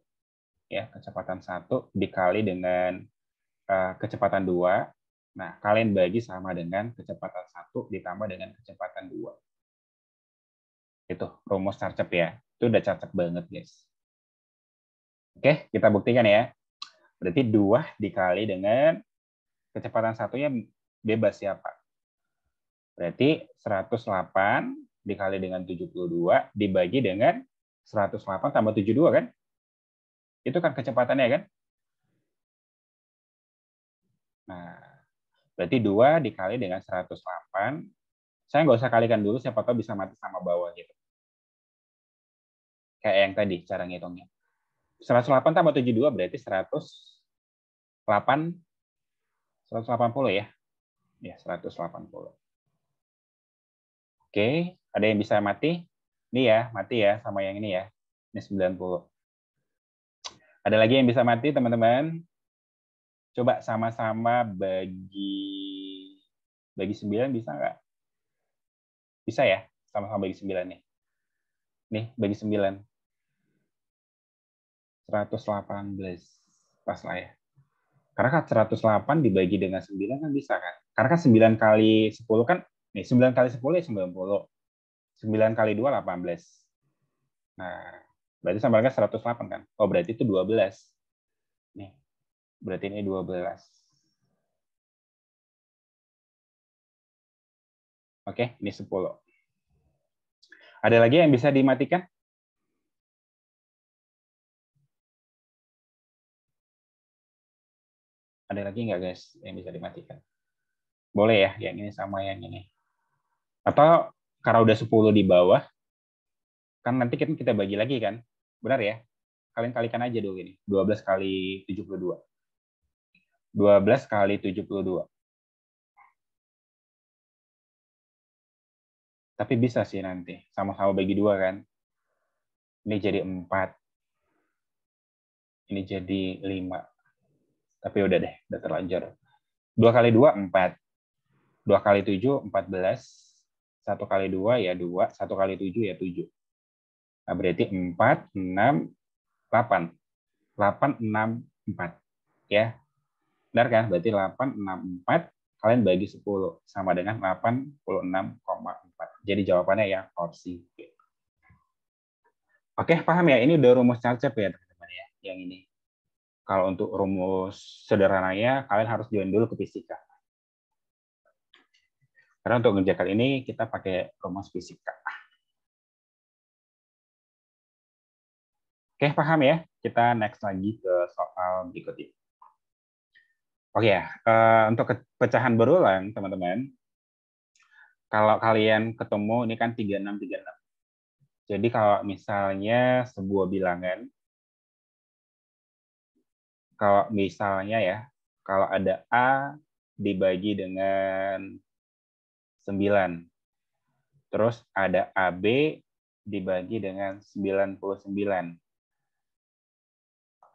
ya, kecepatan 1 dikali dengan kecepatan 2. Nah, kalian bagi sama dengan kecepatan 1 ditambah dengan kecepatan 2. Itu rumus carcep ya. Itu udah carcep banget, guys. Oke, kita buktikan ya. Berarti 2 dikali dengan kecepatan 1-nya bebas ya, Pak. Berarti 108 dikali dengan 72 dibagi dengan 108 tambah 72 kan? Itu kan kecepatannya kan? Nah, berarti 2 dikali dengan 108. Saya nggak usah kalikan dulu, siapa tahu bisa mati sama bawah gitu. Kayak yang tadi, cara ngitungnya. 108 tambah 72 berarti 180 ya? Ya, 180. Oke, ada yang bisa mati? Ini ya, mati ya sama yang ini ya. Ini 90. Ada lagi yang bisa mati, teman-teman? Coba sama-sama bagi 9 bisa nggak? Bisa ya? Sama-sama bagi 9 nih. Nih, bagi 9. 118. Pas lah ya. Karena kan 108 dibagi dengan 9 kan bisa kan? Karena kan 9 kali 10 kan, nih 9 kali 10 ya 90. 9 kali 2, 18. Nah, berarti sama dengan 108 kan? Oh, berarti itu 12. Nih, berarti ini 12. Oke, ini 10. Ada lagi yang bisa dimatikan? Ada lagi nggak, guys, yang bisa dimatikan? Boleh ya, yang ini sama yang ini. Atau karena udah 10 di bawah, kan nanti kita bagi lagi kan? Benar ya? Kalian kalikan aja dulu ini. 12 kali 72. 12 kali 72. Tapi bisa sih nanti. Sama-sama bagi 2 kan? Ini jadi 4. Ini jadi 5. Tapi udah deh, udah terlanjur. 2 kali 2, 4. 2 kali 7, 14. 1 kali 2 ya 2. 1 kali 7 ya 7. Nah, berarti 4, 6, 8. 8, 6, 4. Ya. Benar kan? Berarti 864 kalian bagi 10 sama dengan 86,4. Jadi jawabannya yang opsi B. Oke, paham ya? Ini udah rumus Charcep ya, teman-teman ya, yang ini. Kalau untuk rumus sederhananya, kalian harus join dulu ke fisika. Karena untuk ngerjakan ini, kita pakai rumus fisika. Oke, paham ya? Kita next lagi ke soal berikutnya. Oke ya, untuk pecahan berulang, teman-teman, kalau kalian ketemu, ini kan 3636. Jadi kalau misalnya sebuah bilangan, kalau misalnya ya, kalau ada A dibagi dengan 9, terus ada AB dibagi dengan 99,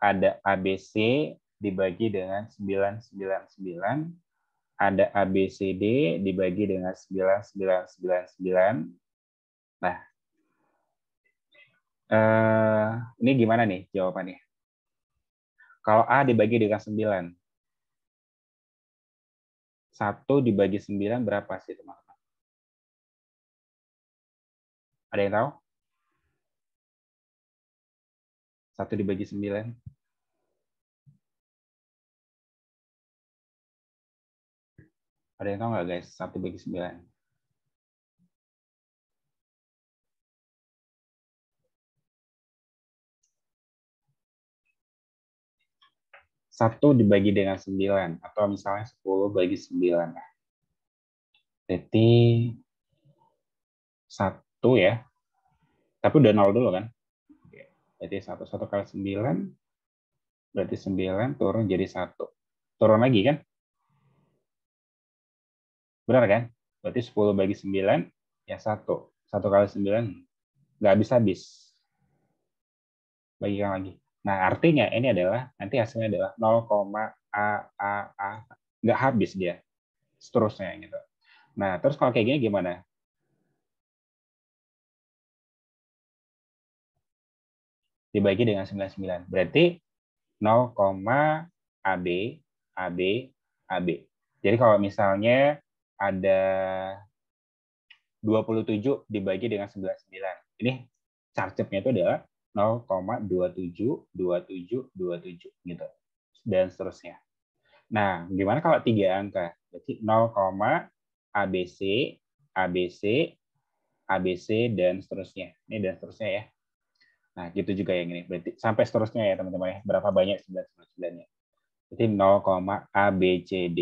ada ABC dibagi dengan 999, ada ABCD dibagi dengan 9999. Nah, ini gimana nih jawabannya? Kalau A dibagi dengan 9, 1 dibagi 9 berapa sih, teman-teman? Ada yang tahu? 1 dibagi 9. Ada yang tahu nggak, guys? 1 bagi 9. Satu dibagi dengan 9, atau misalnya 10 bagi 9. Jadi 1 ya. Tapi udah 0 dulu kan? Jadi 1 kali 9, berarti 9 turun jadi 1. Turun lagi kan? Benar kan? Berarti 10 bagi 9, ya 1. 1 kali 9, nggak habis-habis. Bagikan lagi. Nah, artinya ini adalah, nanti hasilnya adalah 0, A. Nggak habis dia. Seterusnya gitu. Nah, terus kalau kayak gini gimana? Dibagi dengan 99. Berarti 0, AB, AB, AB. Jadi kalau misalnya ada 27 dibagi dengan 99. Ini Charcepnya itu adalah 0,272727 gitu. Dan seterusnya. Nah, gimana kalau 3 angka? Berarti 0, ABC, ABC, ABC, dan seterusnya. Ini dan seterusnya ya. Nah, gitu juga yang ini. Berarti sampai seterusnya ya, teman-teman ya. Berapa banyak 99-nya? Berarti 0, ABCD,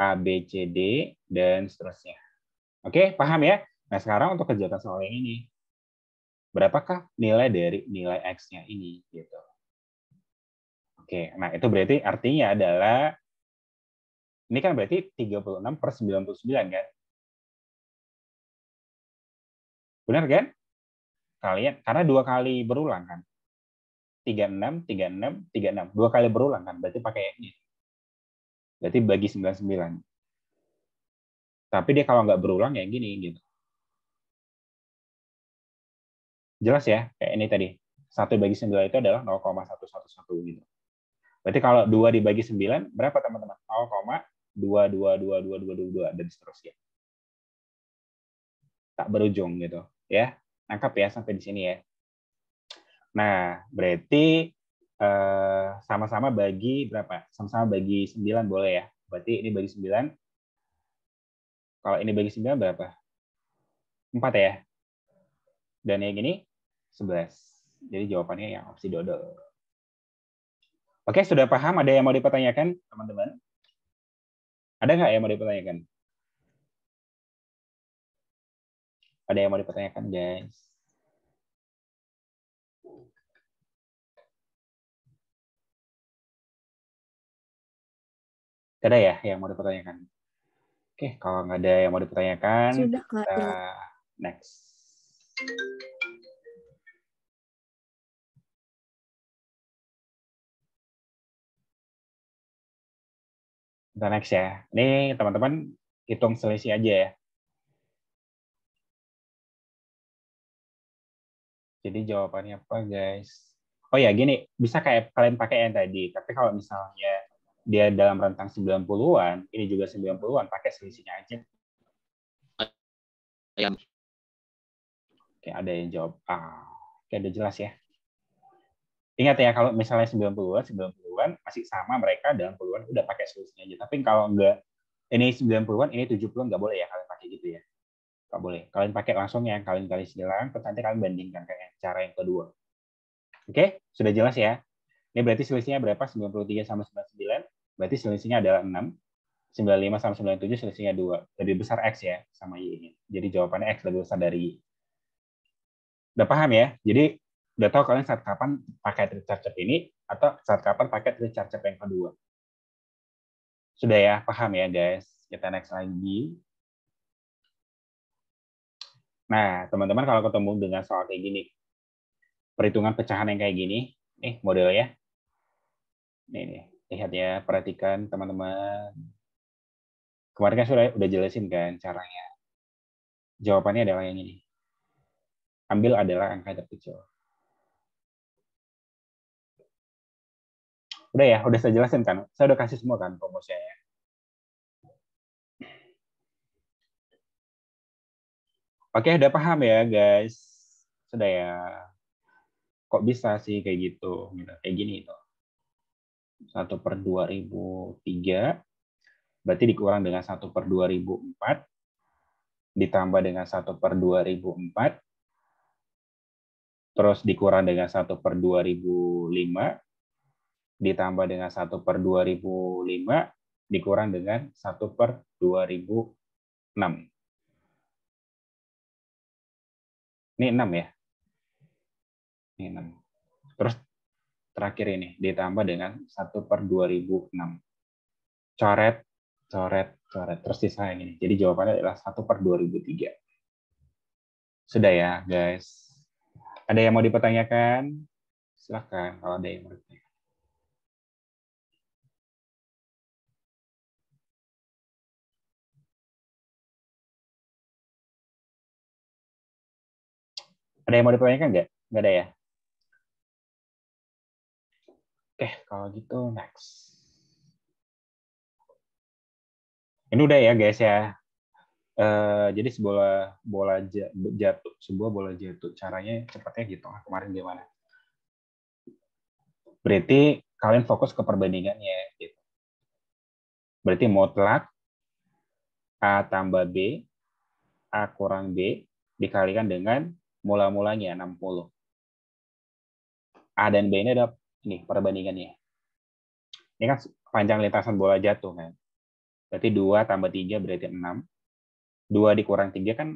ABCD, dan seterusnya. Oke, paham ya? Nah, sekarang untuk kerjakan soal yang ini. Berapakah nilai dari nilai X-nya ini? Gitu. Oke, nah itu berarti artinya adalah, ini kan berarti 36/99 kan? Benar kan? Kalian, karena 2 kali berulang kan? 36, 36, 36. 2 kali berulang kan? Berarti pakai yang ini. Berarti bagi 99. Tapi dia kalau nggak berulang ya gini gitu. Jelas ya? Kayak ini tadi. 1 bagi 9 itu adalah 0,111 gitu. Berarti kalau 2 dibagi 9, berapa teman-teman? 0,2222222 dan seterusnya. Tak berujung gitu. Ya, nangkap ya sampai di sini ya. Nah, berarti sama-sama bagi berapa? Sama-sama bagi 9 boleh ya. Berarti ini bagi 9. Kalau ini bagi 9 berapa? 4 ya. Dan yang ini 11. Jadi jawabannya yang opsi dodol. Oke, sudah paham? Ada yang mau dipertanyakan, teman-teman? Ada nggak yang mau dipertanyakan? Ada yang mau dipertanyakan, guys? Ada ya yang mau dipertanyakan? Oke, kalau nggak ada yang mau dipertanyakan, Sudah, Kak. kita next. Kita next ya. Ini teman-teman hitung selisih aja ya. Jadi jawabannya apa, guys? Oh ya, gini, bisa kayak kalian pakai yang tadi. Tapi kalau misalnya dia dalam rentang 90-an, ini juga 90-an, pakai selisihnya aja. Ya. Oke, ada yang jawab. Oke, udah jelas ya. Ingat ya, kalau misalnya 90-an masih sama mereka dalam puluhan udah pakai selisihnya aja. Tapi kalau enggak, ini 90-an, ini 70-an, nggak boleh ya kalian pakai gitu ya. Nggak boleh. Kalian pakai langsung yang kalian kali silang, terus nanti kalian bandingkan kayak cara yang kedua. Oke, sudah jelas ya. Ini berarti selisihnya berapa? 93 sama 99. Berarti selisihnya adalah 6. 95 sama 97 selisihnya 2. Lebih besar X ya, sama Y ini. Jadi jawabannya X lebih besar dari Y. Udah paham ya? Jadi udah tahu kalian saat kapan pakai trik charge ini atau saat kapan pakai trik charge yang kedua. Sudah ya, paham ya guys? Kita next lagi. Nah, teman-teman kalau ketemu dengan soal kayak gini, perhitungan pecahan yang kayak gini, nih modelnya. Nih, lihat ya, perhatikan teman-teman. Kemarin kan udah jelasin kan caranya. Jawabannya adalah yang ini. Ambil adalah angka terkecil. Udah ya, udah saya jelasin kan? Saya udah kasih semua kan rumusnya ya. Oke, udah paham ya guys? Sudah ya. Kok bisa sih kayak gitu? Kayak gini itu. 1/2003 berarti dikurang dengan 1/2004 ditambah dengan 1/2004 terus dikurang dengan 1/2005 ditambah dengan 1/2005 dikurang dengan 1/2006. Ini 6 ya. Ini 6. Terus terakhir ini ditambah dengan 1/2006. Coret, coret, coret. Terus sisa yang ini. Jadi jawabannya adalah 1/2003. Sudah ya, guys. Ada yang mau dipertanyakan? Silakan kalau ada yang mau dipertanyakan. Ada yang mau dipertanyakan nggak? Nggak ada ya? Oke, kalau gitu next. Ini udah ya guys ya. Jadi sebuah bola jatuh. Caranya cepatnya gitu. Kemarin gimana? Berarti kalian fokus ke perbandingannya. Gitu. Berarti mutlak A tambah B, A kurang B, dikalikan dengan mula-mulanya 60. A dan B ini ada ini perbandingannya. Ini kan panjang lintasan bola jatuh kan. Berarti 2 tambah 3 berarti 6. 2 dikurang 3 kan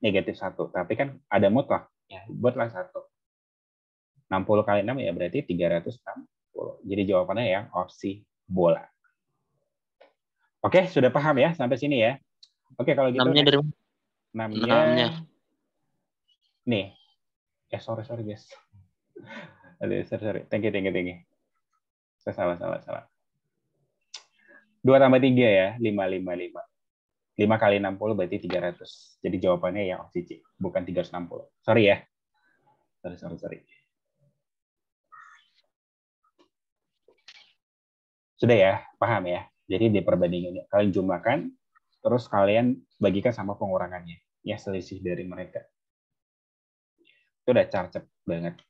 negatif 1. Tapi kan ada mutlak. Ya, buatlah 1. 60 kali 6 ya berarti 360. Jadi jawabannya yang opsi bola. Oke, sudah paham ya sampai sini ya. Oke, kalau gitu 6-nya dari 6-nya 6-nya. nih. Sorry guys. Aduh, sorry. Thank you. Saya salah. 2 tambah 3 ya, 5. 5 kali 60 berarti 300. Jadi jawabannya yang opsi C, bukan 360. Sorry ya. Sorry. Sudah ya, paham ya. Jadi di perbandingannya kalian jumlahkan, terus kalian bagikan sama pengurangannya. Ya, selisih dari mereka. Itu udah carcep banget.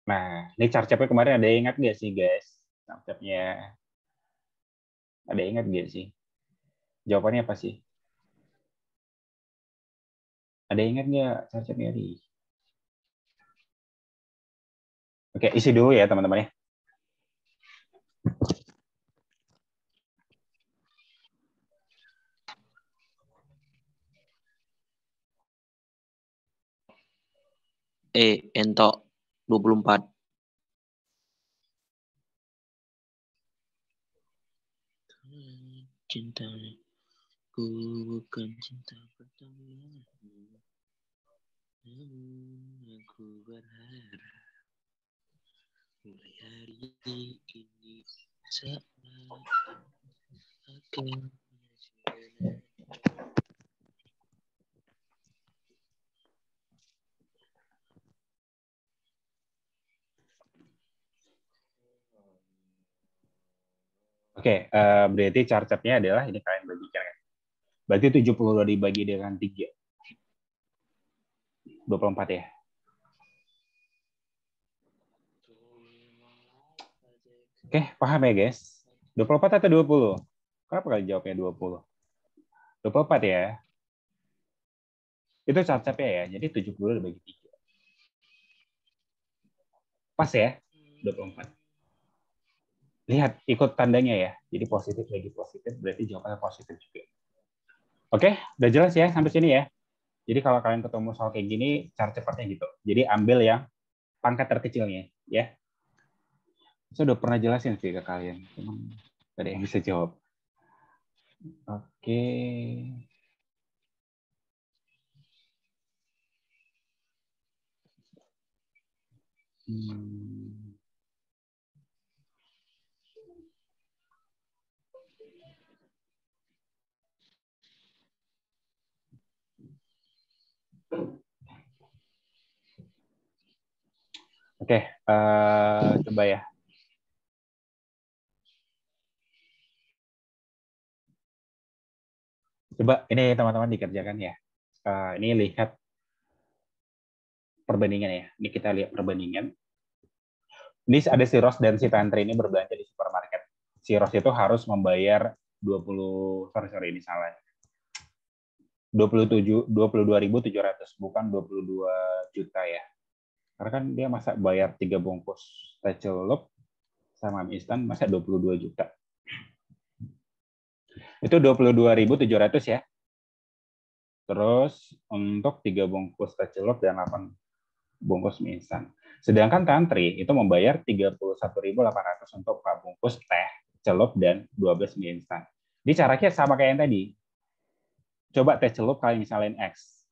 Nah, ini carcepnya kemarin ada yang ingat nggak sih, guys? Carcepnya. Ada yang ingat nggak sih? Jawabannya apa sih? Ada yang ingat nggak carcepnya nih? Oke, isi dulu ya, teman-teman ya. Entok 24. Cinta ku bukan cinta pertama. Namun aku berharap mulai hari ini saat akan menjadi Oke, berarti carcepnya adalah ini kalian bagikan kan. Berarti 72 dibagi dengan 3. 24 ya. Oke, paham ya guys? 24 atau 20? Kenapa kalian jawabnya 20? 24 ya. Itu carcepnya ya. Jadi 72 dibagi 3. Pas ya? 24. Lihat, ikut tandanya ya. Jadi positif bagi positif, berarti jawabannya positif juga. Oke, udah jelas ya sampai sini ya. Jadi kalau kalian ketemu soal kayak gini, cara cepatnya gitu. Jadi ambil yang pangkat terkecilnya, ya. Saya udah pernah jelasin sih ke kalian, cuman ada yang bisa jawab. Oke. Oke, coba ya. Coba ini teman-teman dikerjakan ya. Ini lihat perbandingan ya. Ini kita lihat perbandingan. Ini ada si Ros dan si Tantri ini berbelanja di supermarket. Si Ros itu harus membayar 22.700 bukan 22 juta ya. Karena kan dia masa bayar 3 bungkus teh celup sama mie instan masa 22 juta. Itu 22.700 ya. Terus untuk 3 bungkus teh celup dan 8 bungkus mie instan. Sedangkan Tantri itu membayar 31.800 untuk 4 bungkus teh celup dan 12 mie instan. Jadi caranya sama kayak yang tadi. Coba teh celup kalian misalin X.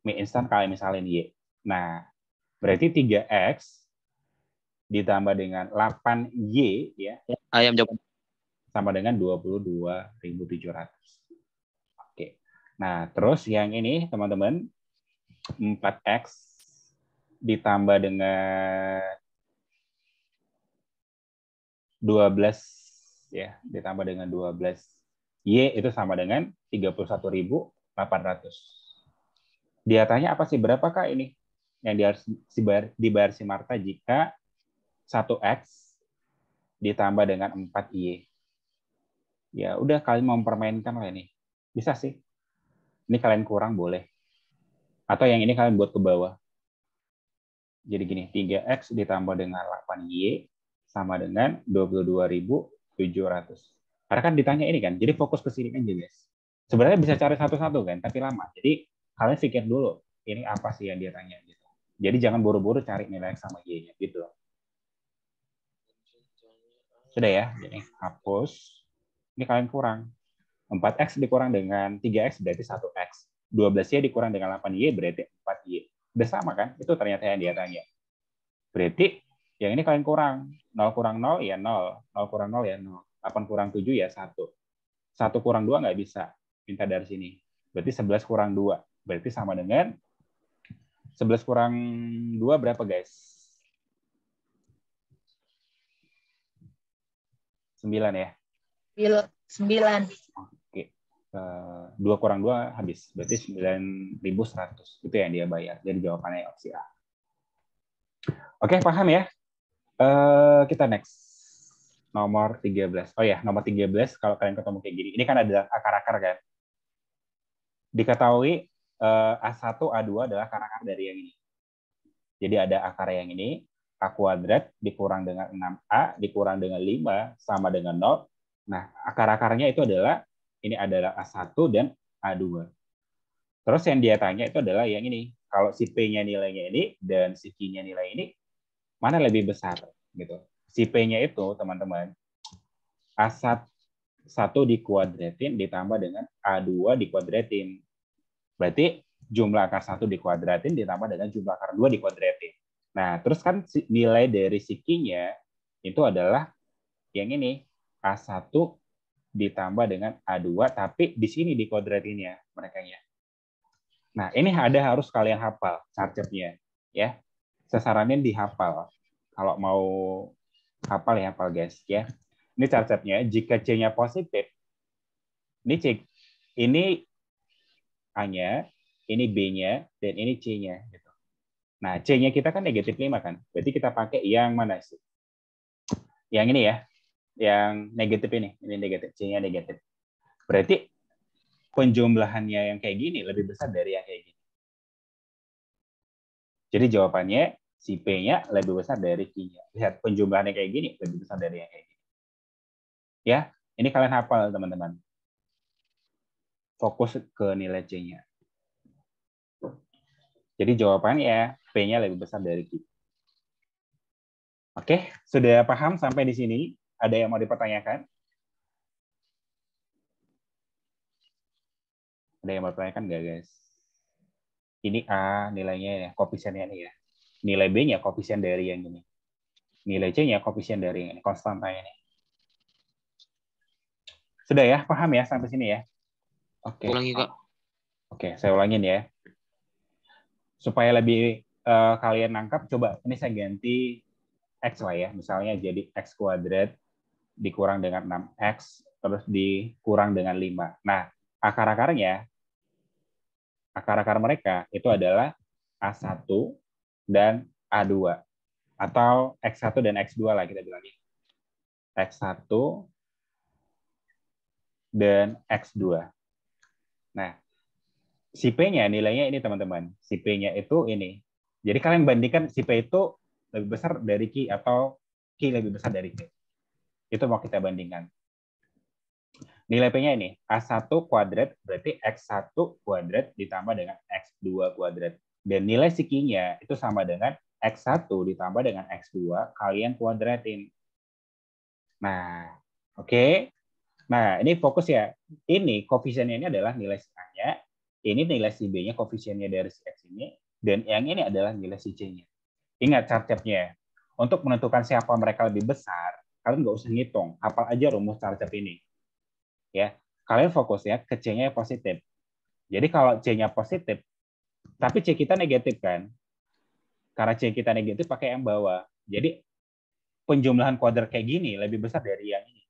Mie instan kalian misalin Y. Nah, berarti 3X ditambah dengan 8Y ya. Ayam jawab. Sama dengan 22.700. Oke. Nah, terus yang ini teman-teman 4X ditambah dengan 12 ya, ditambah dengan 12 Y itu sama dengan 31.800. Dia tanya apa sih berapakah ini yang dibayar si Marta jika 1X ditambah dengan 4Y. Ya udah kalian mempermainkan lah ini. Bisa sih. Ini kalian kurang boleh. Atau yang ini kalian buat ke bawah. Jadi gini, 3X ditambah dengan 8Y sama dengan 22.700. Karena kan ditanya ini kan, jadi fokus ke sini aja guys. Sebenarnya bisa cari satu-satu kan, tapi lama. Jadi kalian pikir dulu, ini apa sih yang dia tanya gitu. Jadi jangan buru-buru cari nilai X sama Y-nya gitu. Sudah ya, jadi hapus. Ini kalian kurang. 4X dikurang dengan 3X berarti 1X. 12Y dikurang dengan 8Y berarti 4Y. Udah sama kan? Itu ternyata yang dia tanya. Berarti yang ini kalian kurang. 0 kurang 0 ya 0. 0 kurang 0 ya 0. 8 kurang 7 ya 1. 1 kurang 2 nggak bisa. Minta dari sini. Berarti 11 kurang 2. Berarti sama dengan 11 kurang 2 berapa guys? 9 ya? 9. Oke. 2 kurang 2 habis. Berarti 9.100. Itu yang dia bayar. Jadi jawabannya opsi A. Oke, paham ya? Kita next. Nomor 13. Oh ya, nomor 13 kalau kalian ketemu kayak gini. Ini kan ada akar-akar kan? Diketahui A1, A2 adalah akar-akar dari yang ini. Jadi ada akar yang ini, A kuadrat dikurang dengan 6A, dikurang dengan 5, sama dengan 0. Nah, akar-akarnya itu adalah, ini adalah A1 dan A2. Terus yang dia tanya itu adalah yang ini. Kalau si P-nya nilainya ini, dan si Q-nya nilai ini, mana lebih besar? Gitu. Si P-nya itu, teman-teman, A1 dikuadratin ditambah dengan A2 dikuadratin. Berarti jumlah akar 1 dikuadratin ditambah dengan jumlah akar 2 dikuadratin. Nah, terus kan nilai dari si Q-nya itu adalah yang ini, A1 ditambah dengan A2, tapi di sini dikuadratinnya mereka-nya. Nah, ini harus kalian hafal carcepnya. Ya. Saya saranin dihafal. Kalau mau hafal ya hafal guys. Ya. Ini conceptnya, jika C-nya positif, ini A-nya, ini B-nya, dan ini C-nya. Gitu. Nah, C-nya kita kan negatif 5 kan? Berarti kita pakai yang mana sih? Yang ini ya, yang negatif ini negatif, C-nya negatif. Berarti penjumlahannya yang kayak gini lebih besar dari yang kayak gini. Jadi jawabannya si P-nya lebih besar dari Q-nya. Lihat penjumlahannya kayak gini lebih besar dari yang kayak gini. Ya, ini kalian hafal teman-teman. Fokus ke nilai C-nya. Jadi jawabannya P-nya lebih besar dari Q. Oke, sudah paham sampai di sini? Ada yang mau dipertanyakan? Ada yang mau dipertanyakan nggak, guys? Ini A nilainya ya, koefisiennya ini ya. Nilai B-nya koefisien dari yang ini. Nilai C-nya koefisien dari yang ini, konstantanya ini. Sudah ya, paham ya sampai sini ya? Oke. Ulangi, Kak. Oke, saya ulangin ya. Supaya lebih kalian nangkap, coba ini saya ganti X lah ya. Misalnya jadi X kuadrat dikurang dengan 6X, terus dikurang dengan 5. Nah, akar-akarnya, akar-akar mereka itu adalah A1 dan A2. Atau X1 dan X2 lah kita bilangnya. X1 dan X2. Nah, si P-nya nilainya ini teman-teman. Si P-nya itu ini. Jadi kalian bandingkan si P itu lebih besar dari Q atau Q lebih besar dari P. Itu mau kita bandingkan. Nilai P-nya ini, A1 kuadrat berarti X1 kuadrat ditambah dengan X2 kuadrat. Dan nilai si Q-nya itu sama dengan X1 ditambah dengan X2 kalian kuadratin. Nah, oke. Nah, ini fokus ya. Ini koefisiennya ini adalah nilai si A-nya, ini nilai si B-nya, koefisiennya dari si X ini, dan yang ini adalah nilai si C-nya. Ingat carcepnya. Untuk menentukan siapa mereka lebih besar, kalian nggak usah ngitung. Hafal aja rumus carcep ini. Ya, kalian fokus ya ke C-nya positif. Jadi kalau C-nya positif, tapi C kita negatif kan? Karena C kita negatif pakai yang bawah. Jadi penjumlahan kuadrat kayak gini lebih besar dari yang ini.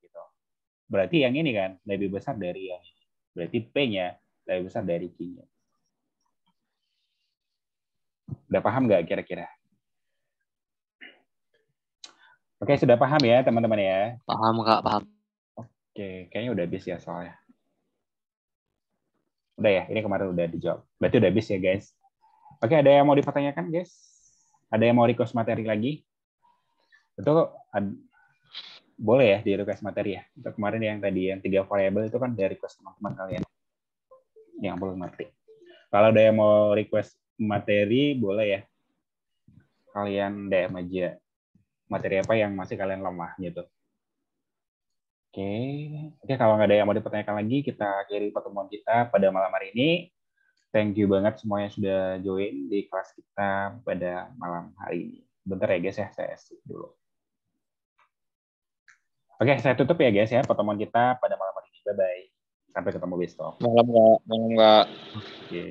Berarti yang ini kan lebih besar dari yang ini. Berarti P-nya lebih besar dari Q-nya. Udah paham nggak kira-kira? Oke, sudah paham ya teman-teman ya? Paham, Kak, paham. Oke, kayaknya udah habis ya soalnya. Udah ya, ini kemarin udah dijawab. Berarti udah habis ya guys. Oke, ada yang mau dipertanyakan guys? Ada yang mau request materi lagi? Itu boleh ya di request materi ya. Untuk kemarin yang tadi yang 3 variabel itu kan dari request teman-teman kalian yang belum ngerti. Kalau ada yang mau request materi boleh ya. Kalian DM aja materi apa yang masih kalian lemah gitu. Oke, kalau nggak ada yang mau dipertanyakan lagi, kita akhiri pertemuan kita pada malam hari ini. Thank you banget semuanya sudah join di kelas kita pada malam hari ini. Bentar ya guys ya, saya skip dulu. Oke, saya tutup ya guys ya pertemuan kita pada malam hari ini. Bye-bye. Sampai ketemu besok. Malam, Kak. Oke.